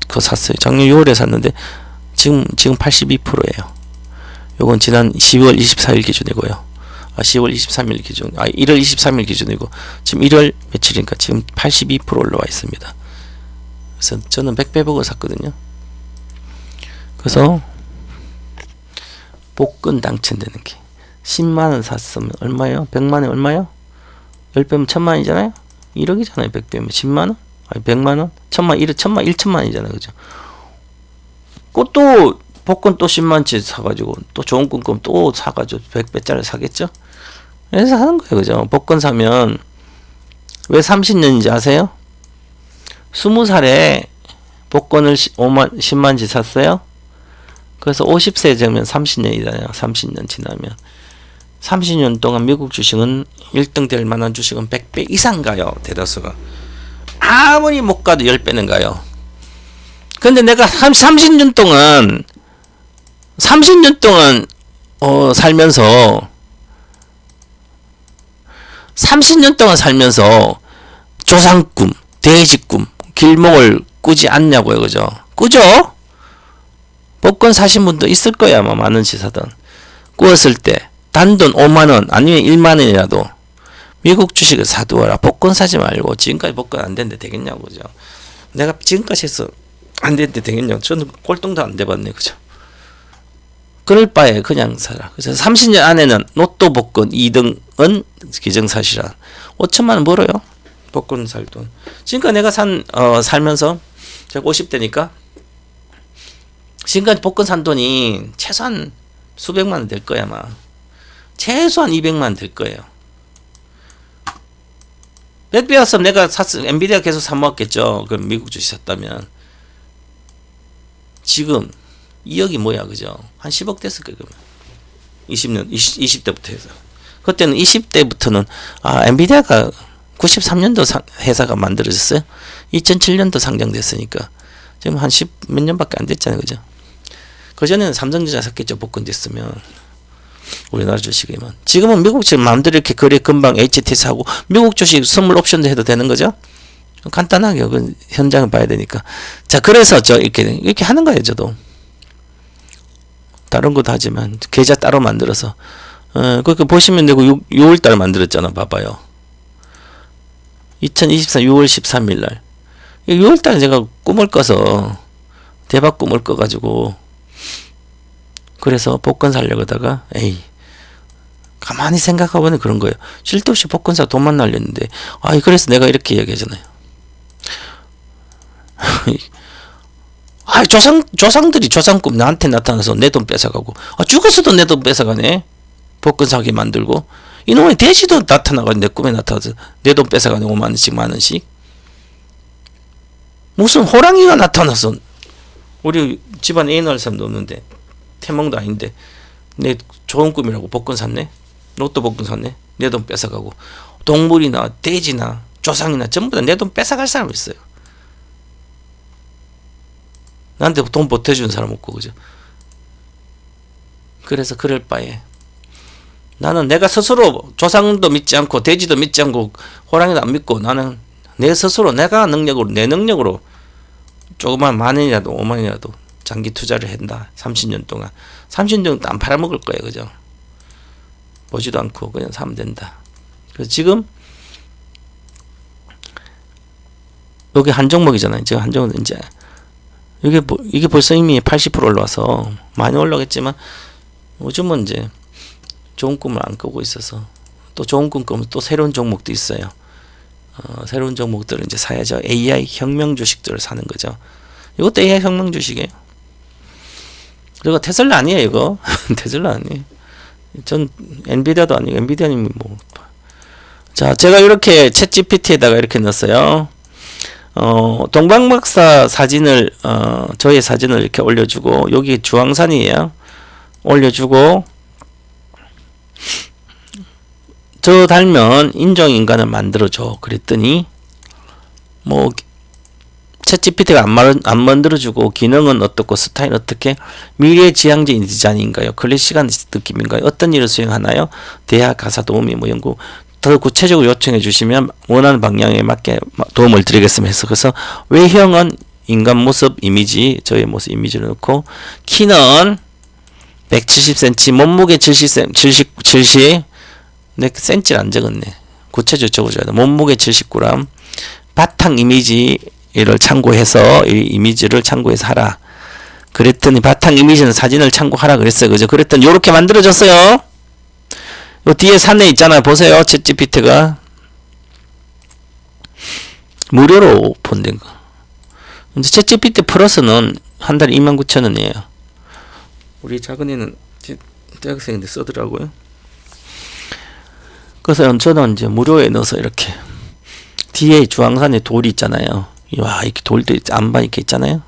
그거 샀어요. 작년 6월에 샀는데 지금 82%예요. 요건 지난 10월 24일 기준이고요. 10월 23일 기준, 1월 23일 기준이고 지금 1월 며칠인가 지금 82% 올라와 있습니다. 그래서 저는 100배 보고 샀거든요. 그래서 복권 당첨되는 게 10만원 샀으면 얼마예요? 100만원 얼마요? 10배면 1000만원이잖아요? 1억이잖아요. 100배면 10만원? 아니 100만원? 1000만, 1천만원이잖아요. 그죠? 또 복권 또 10만원치 사가지고 또 좋은 꿈 또 사가지고 100배짜리 사겠죠? 그래서 하는 거예요. 그죠? 복권 사면 왜 30년인지 아세요? 20살에 복권을 10만원치 샀어요? 그래서 50세 되면 30년이잖아요. 30년 지나면 30년 동안 미국 주식은 1등 될 만한 주식은 100배 이상 가요. 대다수가 아무리 못 가도 10배는 가요. 근데 내가 30년 동안 살면서 30년 동안 살면서 조상꿈, 돼지꿈, 길목을 꾸지 않냐고요. 그죠? 꾸죠? 복권 사신 분도 있을 거야. 아마 만원씩 사던 꾸었을 때 단돈 5만원 아니면 1만원이라도 미국 주식을 사두어라. 복권 사지 말고. 지금까지 복권 안 됐는데 되겠냐고. 그죠? 내가 지금까지 해서 안 됐는데 되겠냐고. 저는 꼴등도 안 돼봤네. 그죠? 그럴 바에 그냥 사라. 그래서 30년 안에는 로또 복권 2등은 기정사실화. 5천만원 벌어요. 복권 살 돈. 지금까지 내가 살면서 제가 50대니까 지금까지 복권 산 돈이 최소한 수백만원 될 거야. 아마 최소한 200만원 될 거예요. 100배였으면 내가 엔비디아 계속 사 먹었겠죠. 그럼 미국 주식 샀다면 지금 2억이 뭐야. 그죠? 한 10억 됐을 거예요. 그러면 20대부터 해서 그때는 20대부터는 엔비디아가 93년도 회사가 만들어졌어요. 2007년도 상장됐으니까 지금 한 10 몇 년밖에 안 됐잖아요. 그죠? 그전에는 삼성전자 샀겠죠. 복권 됐으면 우리나라 주식이면. 지금은 미국 주식 마음대로 이렇게 거래 금방 HT 사고 미국 주식 선물 옵션도 해도 되는 거죠. 간단하게 그 현장을 봐야 되니까. 자, 그래서 이렇게 하는 거예요. 저도 다른 것도 하지만 계좌 따로 만들어서 그렇게 보시면 되고 6월달 만들었잖아. 봐봐요. 2024 6월 13일 날 6월달에 제가 꿈을 꿔서 대박 꿈을 꿔가지고 그래서 복권 사려고 하다가 가만히 생각해보면 그런 거예요. 쓸데없이 복권 사 돈만 날렸는데 그래서 내가 이렇게 이야기하잖아요. 조상들이 조상꿈 나한테 나타나서 내 돈 뺏어가고 죽어서도 내 돈 뺏어가네. 복권 사기 만들고 이놈의 돼지도 나타나가지고 내 꿈에 나타나서 내 돈 뺏어가네. 5만원씩 만원씩. 무슨 호랑이가 나타나서 우리 집안 애 낳을 사람도 없는데 태몽도 아닌데 내 좋은 꿈이라고 복권 샀네. 로또 복권 샀네. 내 돈 뺏어가고 동물이나 돼지나 조상이나 전부 다 내 돈 뺏어갈 사람이 있어요. 나한테 돈 보태주는 사람 없고. 그죠? 그래서 그럴 바에 나는 내가 스스로 조상도 믿지 않고 돼지도 믿지 않고 호랑이도 안 믿고 나는 내 스스로 내가 내 능력으로 조그만 만원이라도 5만원이라도 장기 투자를 한다. 30년 동안 30년 동안 안 팔아먹을 거예요. 그죠? 보지도 않고 그냥 사면 된다. 그래서 지금 여기 한 종목이잖아요. 지금 한 종목은 이제 이게 벌써 이미 80% 올라와서 많이 올라오겠지만 요즘은 이제 좋은 꿈을 안 꾸고 있어서 또 좋은 꿈 꾸면 또 새로운 종목도 있어요. 새로운 종목들을 이제 사야죠. AI 혁명 주식들을 사는 거죠. 이것도 AI 혁명 주식이에요. 그리고 테슬라 아니에요. 이거 테슬라 아니에요. 전 엔비디아도 아니고 엔비디아님이 뭐 자, 제가 이렇게 챗 GPT에다가 이렇게 넣었어요. 동방박사 사진을, 저의 사진을 이렇게 올려주고, 여기 주황산이에요. 올려주고, 저 닮은 인종인간을 만들어줘. 그랬더니, 뭐, 챗 GPT가 안 만들어주고, 기능은 어떻고, 스타일 어떻게, 미래지향적인 디자인인가요? 클래식한 느낌인가요? 어떤 일을 수행하나요? 대화, 가사 도우미, 뭐 연구, 더 구체적으로 요청해 주시면 원하는 방향에 맞게 도움을 드리겠습니다 해서, 그래서 외형은 인간 모습 이미지, 저의 모습 이미지를 넣고, 키는 170cm, 몸무게 70, 내 센치를 안 적었네. 구체적으로 적어줘야 돼. 몸무게 79g, 바탕 이미지를 참고해서, 이 이미지를 참고해서 하라. 그랬더니 바탕 이미지는 사진을 참고하라 그랬어요. 그죠? 그랬더니 요렇게 만들어졌어요. 요 뒤에 산에 있잖아요. 보세요. 챗 GPT가 무료로 오픈된 거. 이제 챗 GPT 플러스는 한 달에 29,000원이에요. 우리 작은이는 대학생인데 쓰더라고요. 그래서 저는 이제 무료에 넣어서 이렇게 뒤에 주황산에 돌이 있잖아요. 와, 이렇게 돌도 안반 이렇게 있잖아요.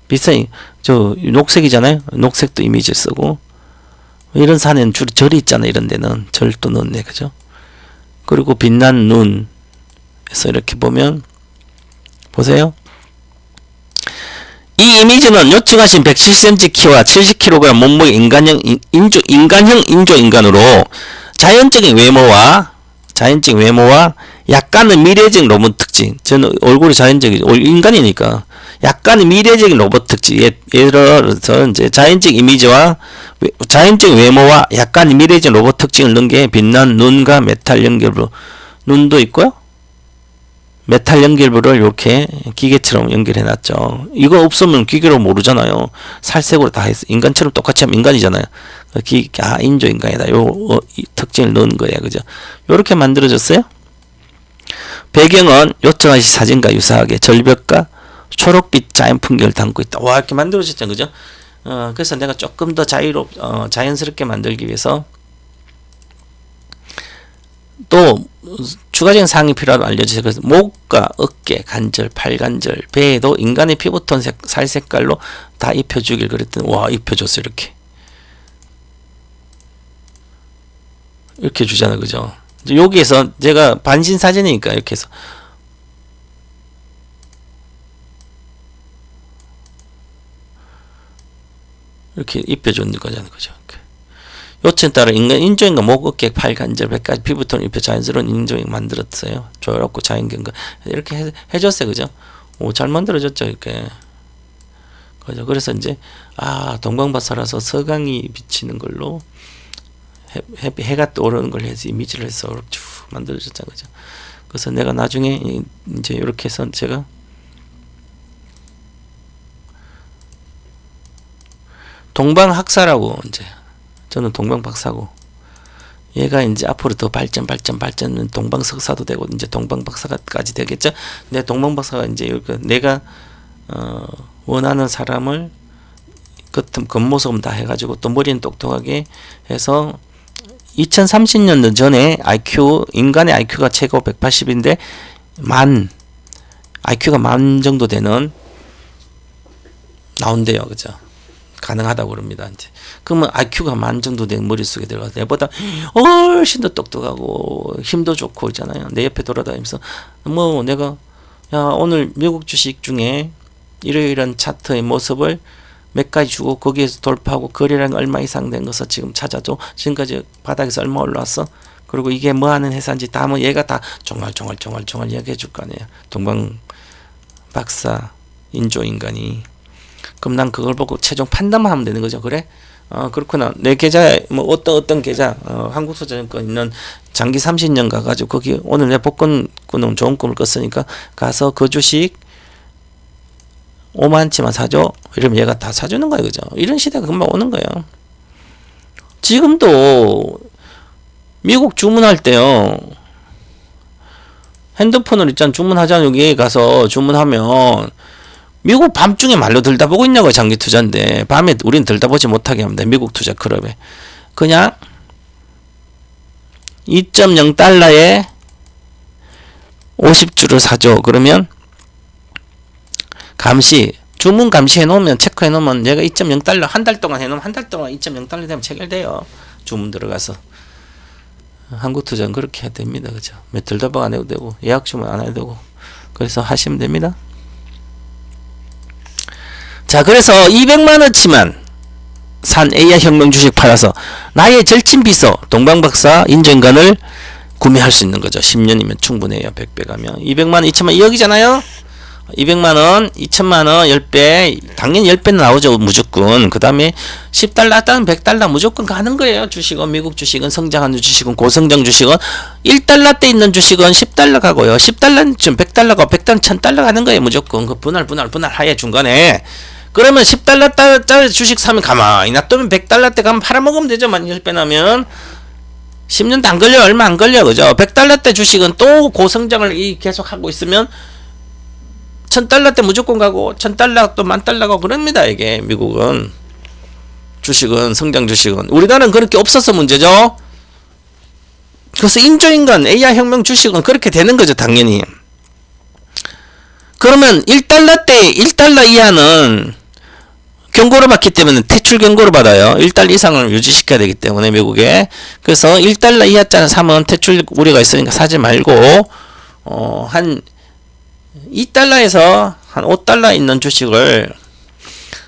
비싸이 저 녹색이잖아요. 녹색도 이미지 쓰고. 이런 산에는 주로 절이 있잖아요. 이런 데는 절도 넣네, 그죠? 그리고 빛난 눈. 그래서 이렇게 보면 보세요. 이 이미지는 요청하신 170cm 키와 70kg 몸무게 인간형 인조인간으로 자연적인 외모와 약간의 미래적인 로봇 특징. 저는 얼굴이 자연적이죠. 인간이니까. 약간의 미래적인 로봇 특징. 예를 들어서 이제 자연적 이미지와 자연적 외모와 약간의 미래적인 로봇 특징을 넣은 게 빛난 눈과 메탈 연결부. 눈도 있고요. 메탈 연결부를 이렇게 기계처럼 연결해 놨죠. 이거 없으면 기계로 모르잖아요. 살색으로 다 했어. 인간처럼 똑같이 하면 인간이잖아요. 인조인간이다. 이 특징을 넣은 거예요. 그죠? 요렇게 만들어졌어요. 배경은 요청하신 사진과 유사하게 절벽과 초록빛 자연 풍경을 담고 있다. 와, 이렇게 만들어졌죠. 그죠? 그래서 내가 조금 더 자연스럽게 만들기 위해서 또 추가적인 사항이 필요하다고 알려주세요. 그래서 목과 어깨, 관절, 팔관절, 배에도 인간의 피부톤 살 색깔로 다 입혀주길 그랬더니 와, 입혀줬어요. 이렇게 주잖아요. 그죠? 여기에서 제가 반신 사진이니까 이렇게 해서 이렇게 입혀주는 거잖아요. 그죠? 요청에 따라 인조인간 목, 어깨, 팔, 관절, 배까지 피부톤 입혀 자연스러운 인조인간 만들었어요. 조화롭고 자연경과 이렇게 해줬어요. 그죠? 오, 잘 만들어졌죠. 이렇게. 그죠? 그래서 이제 동방박사라서 서강이 비치는 걸로 해가 떠오르는 걸 해서 이미지를 해서 쭉 만들어졌잖아요. 그죠? 그래서 내가 나중에 이제 이렇게 해서 제가 동방학사라고 이제 저는 동방박사고 얘가 이제 앞으로 더 발전은 동방석사도 되고 이제 동방박사까지 되겠죠. 내 동방박사가 이제 내가 원하는 사람을 겉모습은 다 해가지고 또 머리는 똑똑하게 해서 2030년 전에 인간의 IQ가 최고 180인데 IQ가 만 정도 되는 나온대요. 그죠? 가능하다고 그럽니다. 이제 그러면 IQ가 만 정도 된 머릿속에 들어가서 내보다 훨씬 더 똑똑하고 힘도 좋고 있잖아요. 내 옆에 돌아다니면서 뭐 내가 오늘 미국 주식 중에 이러이러한 차트의 모습을 몇 가지 주고 거기에서 돌파하고 거래량 얼마 이상 된 것을 지금 찾아줘. 지금까지 바닥에서 얼마 올라왔어. 그리고 이게 뭐 하는 회사인지 다 뭐 얘가 다 종알 이야기해 줄 거 아니에요. 동방 박사 인조인간이. 그럼 난 그걸 보고 최종 판단만 하면 되는 거죠. 그래? 그렇구나. 내 계좌에 뭐 어떤 계좌 한국투자증권 있는 장기 30년 가가지고 거기 오늘 내 복권 꾸는 좋은 꿈을 꿨으니까 가서 그 주식 5만치만 사줘. 이러면 얘가 다 사주는 거예요. 그죠? 이런 시대가 금방 오는 거예요. 지금도 미국 주문할 때요. 핸드폰으로 일단 주문하자는 여기 가서 주문하면 미국 밤중에 말로 들다보고 있냐고요. 장기 투자인데 밤에 우린 들다보지 못하게 합니다. 미국 투자 클럽에 그냥 2.0달러에 50주를 사줘. 그러면 감시, 주문 감시 해놓으면, 체크해놓으면 얘가 2.0달러 한 달 동안 해놓으면 한 달 동안 2.0달러 되면 체결돼요. 주문 들어가서. 한국투자는 그렇게 해야 됩니다. 그죠? 며칠 더박 안 해도 되고, 예약 주문 안 해도 되고. 그래서 하시면 됩니다. 자, 그래서 200만원치만 산 AI 혁명 주식 팔아서 나의 절친 비서 동방박사 인조인간을 구매할 수 있는 거죠. 10년이면 충분해요. 100배 가면 200만원 2천만 2억이잖아요. 200만원 2천만원 10배 당연히 10배는 나오죠. 무조건. 그 다음에 10달러 따면 100달러 무조건 가는 거예요. 주식은 미국 주식은 성장하는 주식은 고성장 주식은 1달러 때 있는 주식은 10달러 가고요. 10달러는 100달러 가고 100달러는 1000달러 가는 거예요. 무조건. 그 분할 하에 중간에. 그러면 10달러짜리 주식 사면 가만히 놔두면 100달러 때 가면 팔아먹으면 되죠. 만 10배 나면 10년도 안 걸려. 얼마 안 걸려. 그죠? 100달러 때 주식은 또 고성장을 계속 하고 있으면 1000달러 때 무조건 가고 1000달러 또 10,000달러 가고 그럽니다. 이게 미국은 주식은 성장 주식은 우리나라는 그렇게 없어서 문제죠. 그래서 인조인간 AI 혁명 주식은 그렇게 되는 거죠. 당연히. 그러면 1달러 때 1달러 이하는 경고를 받기 때문에 퇴출 경고를 받아요. 1달러 이상을 유지시켜야 되기 때문에 미국에. 그래서 1달러 이하짜리 사면 퇴출 우려가 있으니까 사지 말고 한 2달러에서 한 5달러 있는 주식을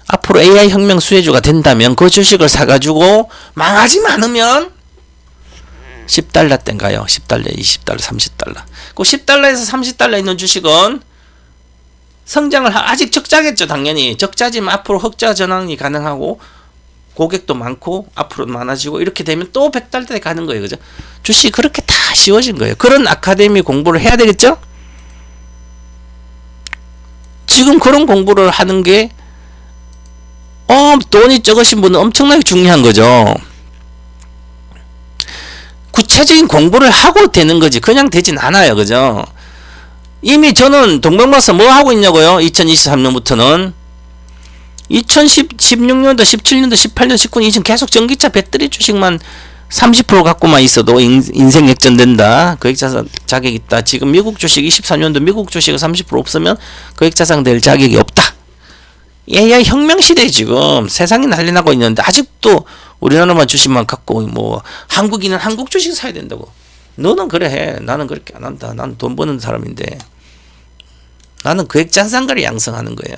앞으로 AI 혁명 수혜주가 된다면 그 주식을 사가지고 망하지 않으면 10달러 땐가요. 10달러, 20달러, 30달러. 그 10달러에서 30달러 있는 주식은 성장을 아직 적자겠죠. 당연히. 적자지만 앞으로 흑자 전환이 가능하고 고객도 많고 앞으로 많아지고 이렇게 되면 또 100달러에 가는 거예요. 그죠? 주식 그렇게 다 쉬워진 거예요. 그런 아카데미 공부를 해야 되겠죠? 지금 그런 공부를 하는 게 돈이 적으신 분은 엄청나게 중요한 거죠. 구체적인 공부를 하고 되는 거지 그냥 되진 않아요. 그죠? 이미 저는 동방박사 뭐 하고 있냐고요. 2023년부터는 2016년도 17년도 18년 19년 이전 계속 전기차 배터리 주식만 30% 갖고만 있어도 인생 역전된다. 거액자산 자격 있다. 지금 미국 주식 24년도 미국 주식을 30% 없으면 거액자산 될 자격이 없다. AI 혁명 시대에 지금 세상이 난리 나고 있는데 아직도 우리나라만 주식만 갖고 뭐 한국인은 한국 주식 사야 된다고. 너는 그래 해. 나는 그렇게 안 한다. 나는 돈 버는 사람인데 나는 거액자산가를 양성하는 거예요.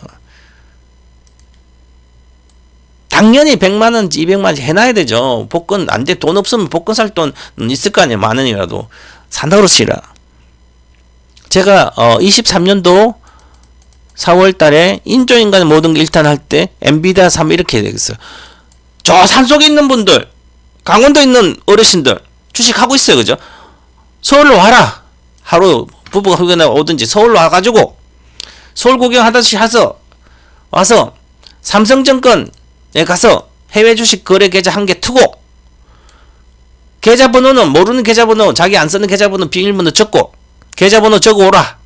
당연히 100만원, 200만원 해놔야 되죠. 복권 안 돼. 돈 없으면 복권 살 돈 있을 거 아니에요. 만 원이라도. 산다그러시라. 제가 23년도 4월 달에 인조인간 모든 게 일단 할 때 엔비디아 사면 이렇게 되겠어요. 저 산속에 있는 분들, 강원도에 있는 어르신들 주식하고 있어요. 그죠? 서울로 와라. 하루 부부가 휴가 오든지 서울로 와가지고 서울 구경하듯이 와서 삼성증권에 가서 해외 주식 거래 계좌 한 개 트고 계좌번호는 모르는 계좌번호 자기 안 쓰는 계좌번호 비밀번호 적고 계좌번호 적어 오라.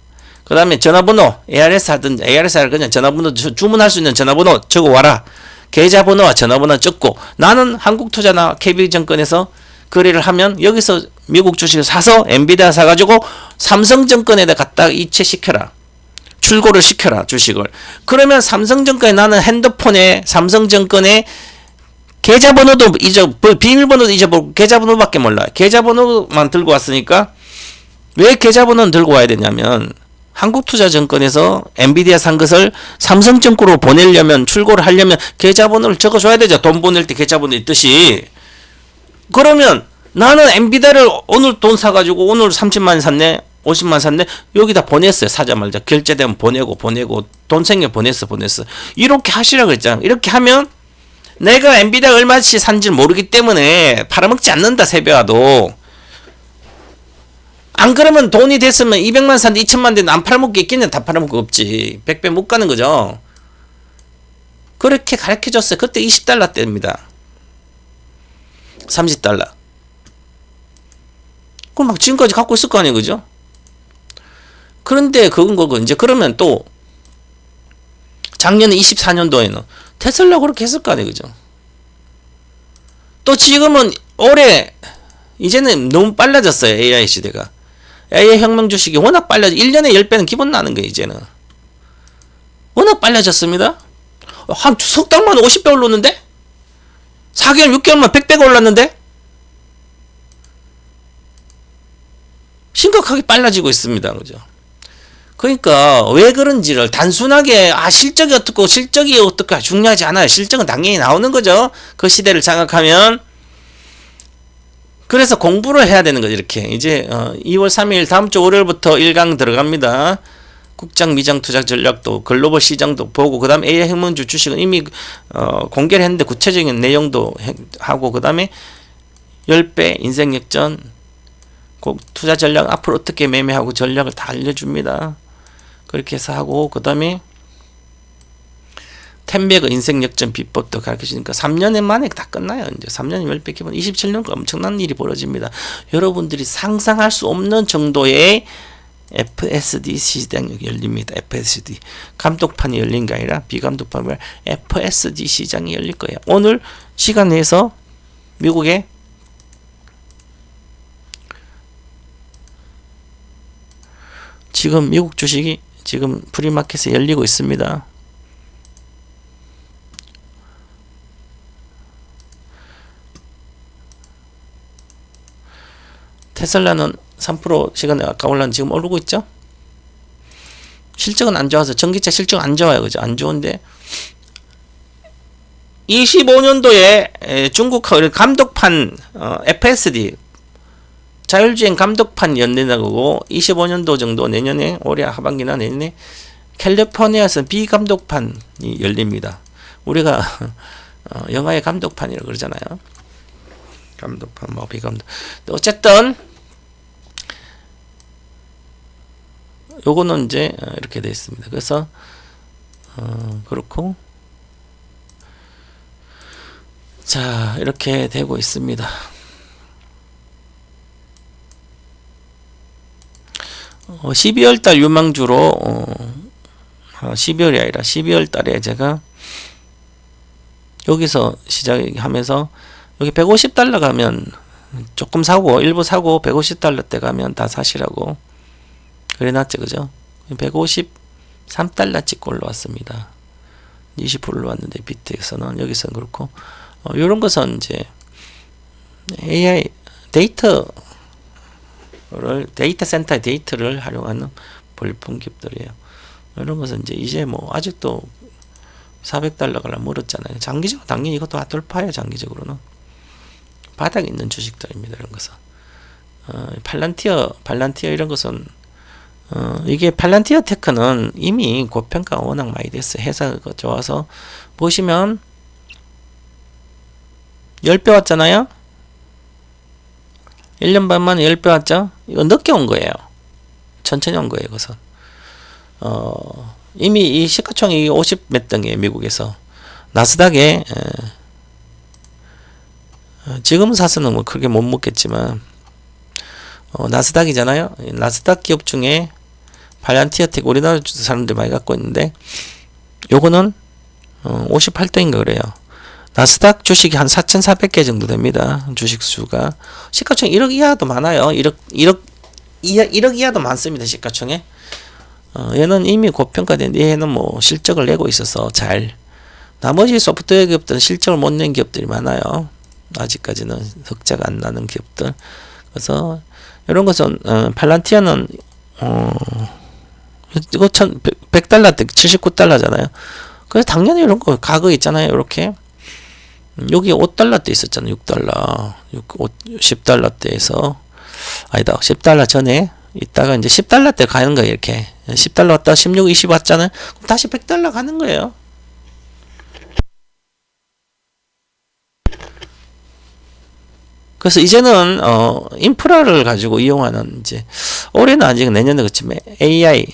그 다음에 전화번호 ARS 하든 ARS 그냥 전화번호 주문할 수 있는 전화번호 적어 와라. 계좌번호와 전화번호 적고 나는 한국투자나 KB증권에서 거래를 하면 여기서 미국 주식을 사서 엔비디아 사가지고 삼성증권에다 갖다 이체시켜라. 출고를 시켜라 주식을. 그러면 삼성증권에 나는 핸드폰에 삼성증권에 계좌번호도 비밀번호도 잊어버리고 계좌번호밖에 몰라. 계좌번호만 들고 왔으니까 왜 계좌번호는 들고 와야 되냐면 한국투자증권에서 엔비디아 산 것을 삼성증권으로 보내려면 출고를 하려면 계좌번호를 적어줘야 되죠. 돈 보낼 때 계좌번호 있듯이. 그러면 나는 엔비디아를 오늘 돈 사가지고 오늘 30만 샀네 50만 샀네 여기다 보냈어요. 사자마자 결제되면 보내고 돈 생겨 보냈어. 이렇게 하시라고 했잖아. 이렇게 하면 내가 엔비디아 얼마치 산지 모르기 때문에 팔아먹지 않는다. 세배와도. 안 그러면 돈이 됐으면 200만 샀는데 2천만 되는데 안 팔아먹기 있겠냐. 다 팔아먹고 없지. 100배 못 가는 거죠. 그렇게 가르쳐줬어요. 그때 20달러 때입니다. 30달러. 그럼 막 지금까지 갖고 있을 거 아니에요. 그죠? 그런데 그건 거고 이제 그러면 또 작년에 24년도에는 테슬라 그렇게 했을 거 아니에요. 그죠? 또 지금은 올해 이제는 너무 빨라졌어요. AI 시대가. AI 혁명 주식이 워낙 빨라져 1년에 10배는 기본 나는 거예요. 이제는 워낙 빨라졌습니다. 한 석 달 만에 50배 올랐는데 4개월 6개월만 100배가 올랐는데 심각하게 빨라지고 있습니다. 그죠? 그러니까 왜 그런지를 단순하게 실적이 어떻고 실적이 어떻고 중요하지 않아요. 실적은 당연히 나오는 거죠. 그 시대를 장악하면. 그래서 공부를 해야 되는 거죠. 이렇게 이제 2월 3일 다음 주 월요일부터 1강 들어갑니다. 국장 미장 투자 전략도 글로벌 시장도 보고 그 다음에 AI 혁명주 주식은 이미 공개를 했는데 구체적인 내용도 하고 그 다음에 10배 인생 역전 투자 전략 앞으로 어떻게 매매하고 전략을 다 알려줍니다. 그렇게 해서 하고 그 다음에 10배그 인생 역전 비법도 가르쳐주니까 3년 만에 다 끝나요. 이제 3년이면 10배 기본 27년 엄청난 일이 벌어집니다. 여러분들이 상상할 수 없는 정도의 FSD 시장이 열립니다. FSD 감독판이 열린 게 아니라 비감독판이 아니라 FSD 시장이 열릴 거예요. 오늘 시간 내에서 미국에 지금 미국 주식이 지금 프리마켓에 열리고 있습니다. 테슬라는 3% 시간에 아까 올랐는데 지금 오르고 있죠. 실적은 안 좋아서 전기차 실적은 안 좋아요. 그죠? 안 좋은데 25년도에 중국 감독판 FSD 자율주행 감독판 연된다고 25년도 정도 내년에 올해 하반기나 내년에 캘리포니아에서 비감독판이 열립니다. 우리가 영화의 감독판이라고 그러잖아요. 감독판 뭐 비감독 어쨌든 요거는 이제 이렇게 되어 있습니다. 그래서 그렇고 자 이렇게 되고 있습니다. 12월달 유망주로 12월이 아니라 12월달에 제가 여기서 시작하면서 여기 150달러 가면 조금 사고 일부 사고 150달러 때 가면 다 사시라고 그래놨죠. 그죠? 153달러 찍고 올라왔습니다. 20% 올라왔는데 비트에서는 여기서는 그렇고 이런 것은 이제 AI 데이터 센터의 데이터를 활용하는 볼품 기업들이에요. 이런 것은 이제 뭐 아직도 400달러가 멀었잖아요. 장기적으로 당연히 이것도 돌파해요. 장기적으로는 바닥에 있는 주식들입니다. 이런 것은 팔란티어 이런 것은 이게 팔란티어 테크는 이미 고평가가 워낙 많이 됐어요. 회사가 좋아서 보시면 10배 왔잖아요. 1년 반 만에 10배 왔죠? 이거 늦게 온 거예요. 천천히 온 거예요. 이것은 이미 이 시가총액이 50 몇 등이에요. 미국에서 나스닥에 지금 사서는 뭐 크게 못 먹겠지만 나스닥이잖아요. 나스닥 기업 중에 팔란티어텍 우리나라 사람들 많이 갖고 있는데 요거는 58등인가 그래요. 나스닥 주식이 한 4,400개 정도 됩니다. 주식 수가 시가총 1억 이하도 많아요. 1억 이하도 많습니다. 시가총에 얘는 이미 고평가된 얘는 뭐 실적을 내고 있어서 잘 나머지 소프트웨어 기업들은 실적을 못 낸 기업들이 많아요. 아직까지는 흑자가 안 나는 기업들. 그래서 이런 것은 팔란티어는 이거 100달러 때 79달러잖아요. 그래서 당연히 이런 거 가격 있잖아요. 이렇게 여기 5달러 때 있었잖아요. 6달러 10달러 때에서 아니다 10달러 전에 있다가 이제 10달러 때 가는 거예요. 이렇게 10달러 왔다가 16, 20 왔잖아요. 그럼 다시 100달러 가는 거예요. 그래서 이제는 인프라를 가지고 이용하는 이제 올해는 아직 내년에 그치만 AI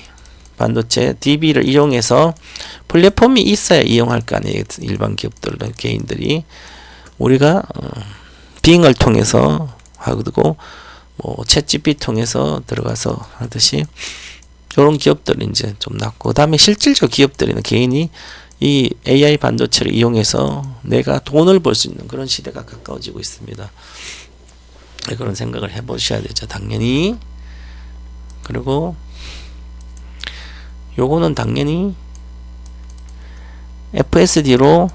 반도체 DB를 이용해서 플랫폼이 있어야 이용할 거 아니에요. 일반 기업들 개인들이 우리가 빙을 통해서 하고 뭐 챗GPT 통해서 들어가서 하듯이 이런 기업들이 이제 좀 낮고 그다음에 실질적 기업들이나 개인이 이 AI 반도체를 이용해서 내가 돈을 벌 수 있는 그런 시대가 가까워지고 있습니다. 그런 생각을 해보셔야 되죠. 당연히 그리고 요거는 당연히 FSD로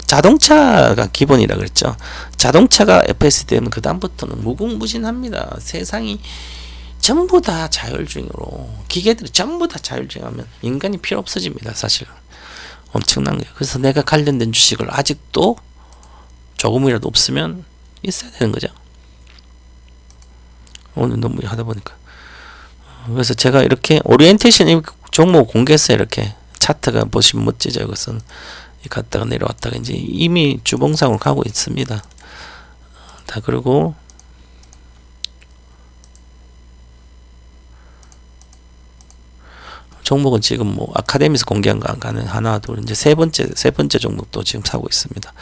자동차가 기본이라 그랬죠. 자동차가 FSD면 그 다음부터는 무궁무진합니다. 세상이 전부 다 자율주행으로, 기계들이 전부 다 자율주행하면 인간이 필요 없어집니다. 사실 엄청난 거예요. 그래서 내가 관련된 주식을 아직도 조금이라도 없으면 있어야 되는 거죠. 오늘 너무 하다 보니까. 그래서 제가 이렇게 오리엔테이션 종목 공개했어요. 이렇게 차트가 보시면 멋지죠. 이것은 갔다가 내려왔다가 이제 이미 주봉상으로 가고 있습니다. 다 그리고 종목은 지금 뭐 아카데미에서 공개한 거 안 가는 하나 둘 이제 세 번째 종목도 지금 사고 있습니다.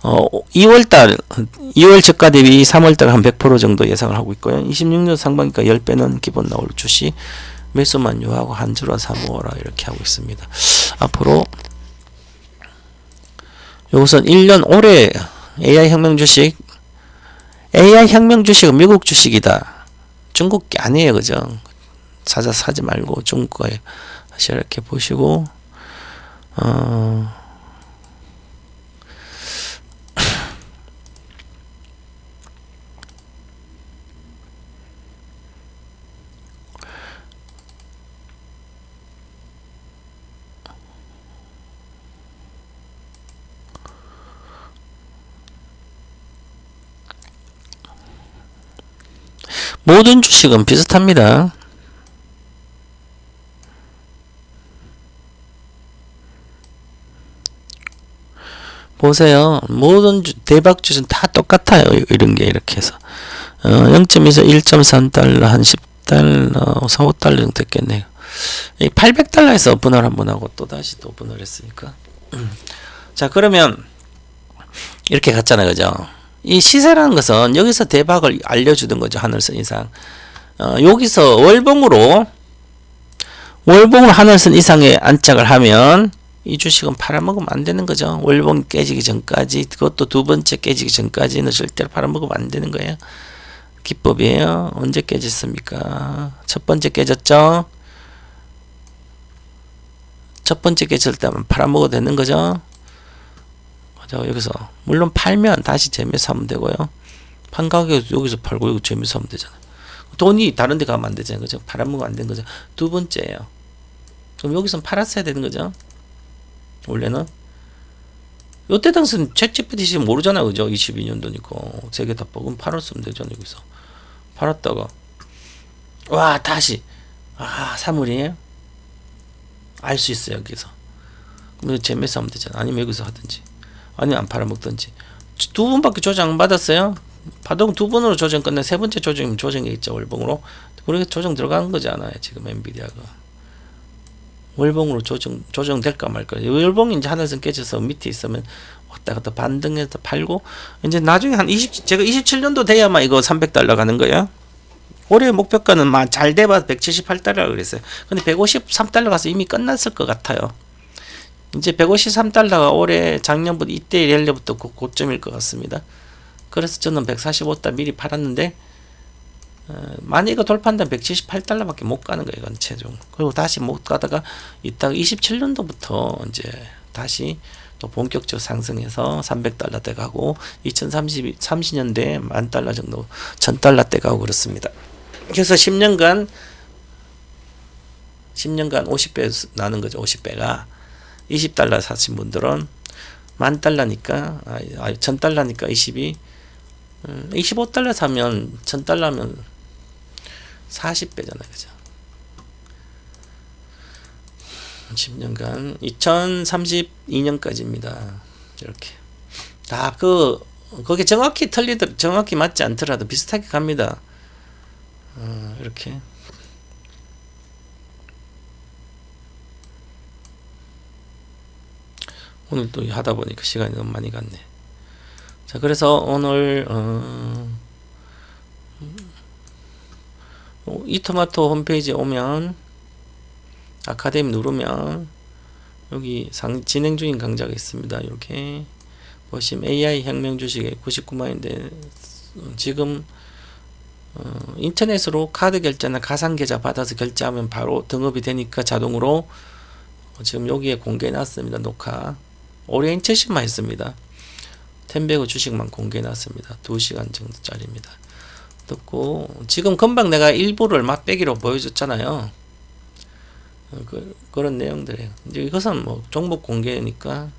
2월 저가 대비 3월달 한 100% 정도 예상을 하고 있고요. 26년 상반기가 10배는 기본 나올 주식 매수만 유하고 한 주로 사모으라 이렇게 하고 있습니다. 앞으로 여기서 1년 올해 AI 혁명 주식은 미국 주식이다. 중국 게 아니에요. 그죠? 사지 말고 중국 거에 이렇게 보시고 모든 주식은 비슷합니다. 보세요. 모든 대박 주식은 다 똑같아요. 이런 게 이렇게 해서 0.2에서 1.3달러 한 10달러 4~5달러 정도 됐겠네요. 800달러에서 오픈을 한번 하고 또 다시 또 오픈을 했으니까 자 그러면 이렇게 갔잖아요. 그죠? 이 시세라는 것은 여기서 대박을 알려주던 거죠. 하늘선 이상 여기서 월봉으로 하늘선 이상에 안착을 하면 이 주식은 팔아먹으면 안 되는 거죠. 월봉이 깨지기 전까지, 그것도 두 번째 깨지기 전까지는 절대로 팔아먹으면 안 되는 거예요. 기법이에요. 언제 깨졌습니까? 첫 번째 깨졌죠? 첫 번째 깨졌을 때만 팔아먹어도 되는 거죠. 맞아. 여기서 물론 팔면 다시 재매수 하면 되고요. 판 가격에 여기서 팔고 여기 재매수 하면 되잖아요. 돈이 다른 데 가면 안 되잖아요. 그죠? 팔아먹으면 안 되는 거죠. 두 번째예요. 그럼 여기서 팔았어야 되는 거죠. 원래는 요때 당시는 챗GPT 모르잖아. 그죠? 22년도니까 세계 다 뽑으면 팔았으면 되잖아. 여기서 팔았다가 와 다시 사물이에요? 알 수 있어요. 여기서 그럼 재매수 하면 되잖아. 아니면 여기서 하든지 아니면 안 팔아먹든지. 두 번밖에 조정 안 받았어요. 받은 두 번으로 조정 끝내. 세 번째 조정이면 조정이 있죠. 월봉으로. 그렇게 조정 들어간 거잖아요. 지금 엔비디아가 월봉으로 조정될까 말까. 월봉이 이제 하늘선 깨져서 밑에 있으면 왔다 갔다 반등해서 팔고 이제 나중에 제가 27년도 돼야만 이거 300달러 가는 거예요. 올해 목표가는 잘 돼봐 178달러 그랬어요. 근데 153달러 가서 이미 끝났을 것 같아요. 이제 153달러가 올해 작년부터 이때 연례부터 고점일 것 같습니다. 그래서 저는 145달러 미리 팔았는데 만약 이거 돌파한다면 178달러밖에 못 가는 거예요. 이건 최종. 그리고 다시 못 가다가 이따가 27년도부터 이제 다시 또 본격적으로 상승해서 300달러 대 가고 2030년대 10,000달러 정도 1,000달러 대 가고 그렇습니다. 그래서 10년간 50배 나는 거죠. 50배가 20달러 사신 분들은 10,000달러니까 1,000달러니까 25달러 사면 1,000달러면 40배잖아요. 그죠? 10년간 2032년까지입니다. 이렇게 다 거기 정확히 정확히 맞지 않더라도 비슷하게 갑니다. 이렇게 오늘 또 하다 보니까 시간이 너무 많이 갔네. 자, 그래서 오늘 이토마토 홈페이지에 오면 아카데미 누르면 여기 진행 중인 강좌가 있습니다. 이렇게 보시면 AI 혁명 주식에 99만인데 지금 인터넷으로 카드 결제나 가상계좌 받아서 결제하면 바로 등업이 되니까 자동으로 지금 여기에 공개해 놨습니다. 녹화. 오리엔테이션만 했습니다. 텐베고 주식만 공개해 놨습니다. 2시간 정도짜리입니다. 듣고 지금 금방 내가 일부를 맛배기로 보여줬잖아요. 그런 내용들이에요. 이제 이것은 뭐 종목 공개니까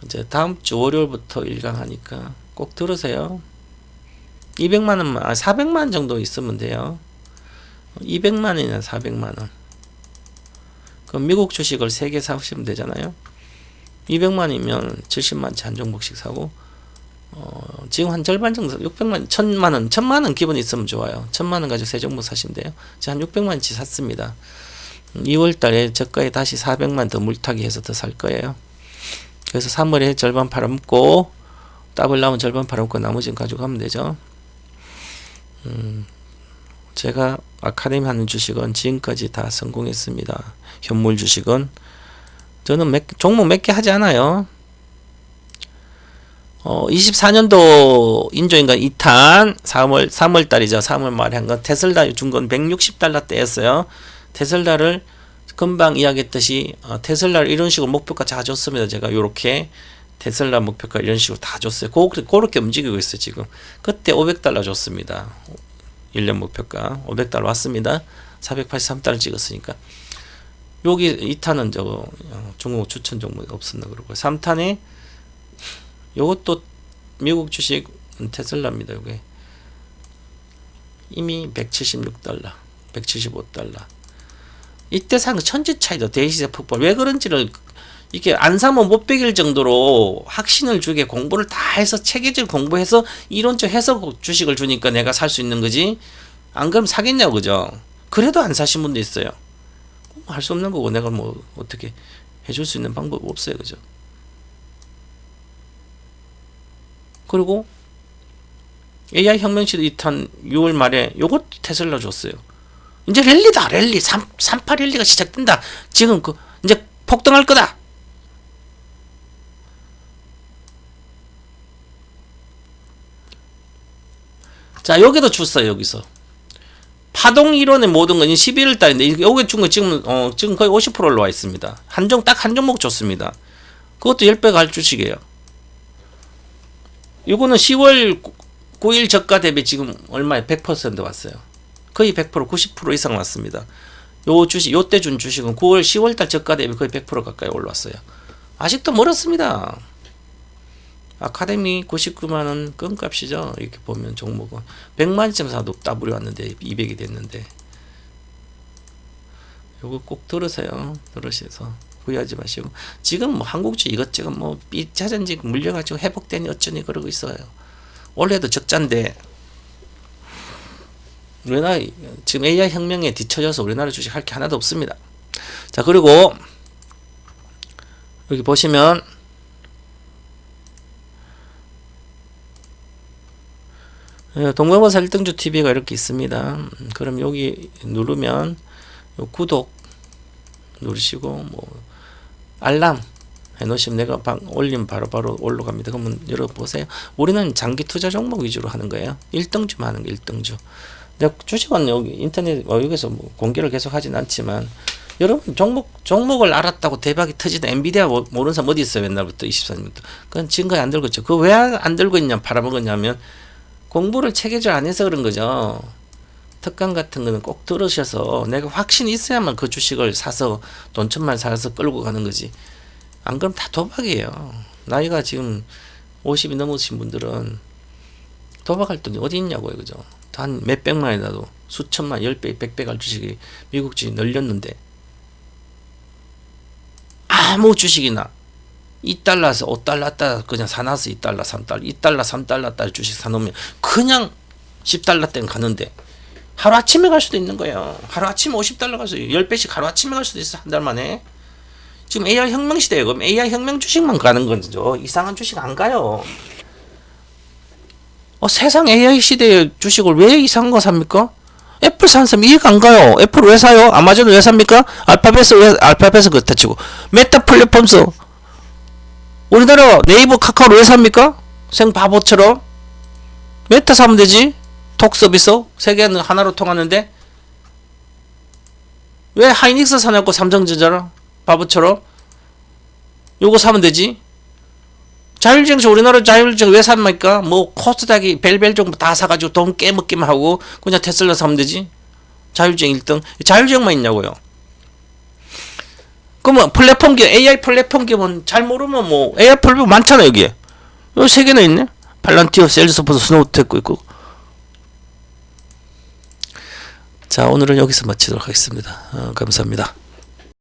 이제 다음 주 월요일부터 일강하니까 꼭 들으세요. 200만원만, 400만원 정도 있으면 돼요. 200만원이나 400만원. 그럼 미국 주식을 3개 사시면 되잖아요. 200만원이면 70만원치 한 종목씩 사고, 지금 한 절반 정도, 600만, 1000만원 기본 있으면 좋아요. 1000만원 가지고 3종목 사시면 돼요. 제가 한 600만원치 샀습니다. 2월달에 저가에 다시 400만 더 물타기 해서 더 살 거예요. 그래서 3월에 절반 팔아먹고, 더블 나오면 절반 팔아먹고 나머지는 가져가면 되죠. 제가 아카데미 하는 주식은 지금까지 다 성공했습니다. 현물 주식은 저는 종목 몇 개 하지 않아요. 24년도 인조인간 2탄 3월 달이죠. 3월 말에 한 건 테슬라 준 건 160달러대였어요. 테슬라를 금방 이야기했듯이 테슬라를 이런 식으로 목표가 다 줬습니다. 제가 요렇게 테슬라 목표가 이런 식으로 다 줬어요. 그렇게 움직이고 있어요. 지금 그때 500달러 줬습니다. 1년 목표가 500달러 왔습니다. 483달러 찍었으니까 여기 2탄은 저거 종목 추천 종목이 없었나 그러고 3탄에 요것도 미국 주식 테슬라입니다. 요게 이미 176달러 175달러 이때 산 거 천지 차이도 대시세 폭발. 왜 그런지를 이게 안 사면 못 베길 정도로 확신을 주게 공부를 다 해서 체계적으로 공부해서 이론적 해석 주식을 주니까 내가 살 수 있는 거지. 안 그러면 사겠냐고, 그죠? 그래도 안 사신 분도 있어요. 할 수 없는 거고 내가 뭐 어떻게 해줄 수 있는 방법 없어요, 그죠? 그리고 AI 혁명시도 2탄 6월 말에 요것도 테슬라 줬어요. 이제 랠리다, 랠리. 38 랠리가 시작된다. 지금 이제 폭등할 거다. 자, 여기도 줬어요, 여기서. 파동 이론의 모든 건 11월 달인데, 여기 준 거 지금 거의 50% 올라와 있습니다. 딱 한 종목 줬습니다. 그것도 10배 갈 주식이에요. 이거는 10월 9일 저가 대비 지금 얼마에 100% 왔어요. 거의 100%, 90% 이상 왔습니다. 요 주식, 요때 준 주식은 9월, 10월달 저가 대비 거의 100% 가까이 올랐어요. 아직도 멀었습니다. 아카데미 99만원 끈값이죠. 이렇게 보면 종목은 100만원쯤 사도 따블이 왔는데 200이 됐는데 요거 꼭 들으세요. 들으셔서 후회하지 마시고 지금 뭐 한국주 이것저것 뭐 삐짜전지 물려가지고 회복되니 어쩌니 그러고 있어요. 올해도 적자인데 우리나라 지금 AI 혁명에 뒤처져서 우리나라 주식 할 게 하나도 없습니다. 자, 그리고 여기 보시면 동명보사 1등주 TV가 이렇게 있습니다. 그럼 여기 누르면 요 구독 누르시고 뭐 알람 해놓으시면 내가 올리면 바로 올라갑니다. 그러면 열어보세요. 우리는 장기 투자 종목 위주로 하는 거예요. 1등주만 하는 거 1등주. 내가 주식은 여기 인터넷 여기서 뭐 공개를 계속 하진 않지만 여러분 종목을 알았다고 대박이 터지다 엔비디아 모르는 사람 어디 있어요? 옛날부터 24년부터. 그건 지금까지 안 들고 있죠. 그거 왜 안 들고 있냐 팔아먹었냐면 공부를 체계적으로 안 해서 그런 거죠. 특강 같은 거는 꼭 들으셔서 내가 확신이 있어야만 그 주식을 사서 돈 천만 사서 끌고 가는 거지. 안 그러면 다 도박이에요. 나이가 지금 50이 넘으신 분들은 도박할 돈이 어디 있냐고요. 그죠? 한 몇백만이라도 수천만 10배 100배 갈 주식이 미국 주식이 늘렸는데 아무 주식이나 2달러에서 5달러 따라 그냥 사놔서 2달러 3달러 2달러 3달러 따라 주식 사놓으면 그냥 10달러 땐 가는데 하루아침에 갈 수도 있는 거예요. 하루아침에 50달러 갈 수도 있어요. 10배씩 하루아침에 갈 수도 있어. 한 달 만에. 지금 AI 혁명 시대예요. 그럼 AI 혁명 주식만 가는 거죠. 이상한 주식 안 가요. 세상 AI 시대의 주식을 왜 이상한 거 삽니까? 애플 사는 사람 이해가 안 가요. 애플 왜 사요? 아마존 왜 삽니까? 알파벳을 그렇다 치고 메타 플랫폼스 우리나라 네이버 카카오를 왜 삽니까? 생 바보처럼 메타 사면 되지. 톡 서비스 세계는 하나로 통하는데 왜 하이닉스 사냐고 삼성전자랑 바보처럼 요거 사면 되지. 자율주행차 우리나라 자율주행 왜 삽니까? 뭐 코스닥이 벨벨 정도 다 사가지고 돈 깨먹기만 하고 그냥 테슬라 사면 되지. 자율주행 1등 자율주행만 있냐고요. 그러면 플랫폼 기업 AI 플랫폼 기업은 잘 모르면 뭐 AI 플랫폼 많잖아. 여기에 여기 3개나 있네. 팔란티어, 셀즈포스, 스노우테크 있고. 자 오늘은 여기서 마치도록 하겠습니다. 감사합니다.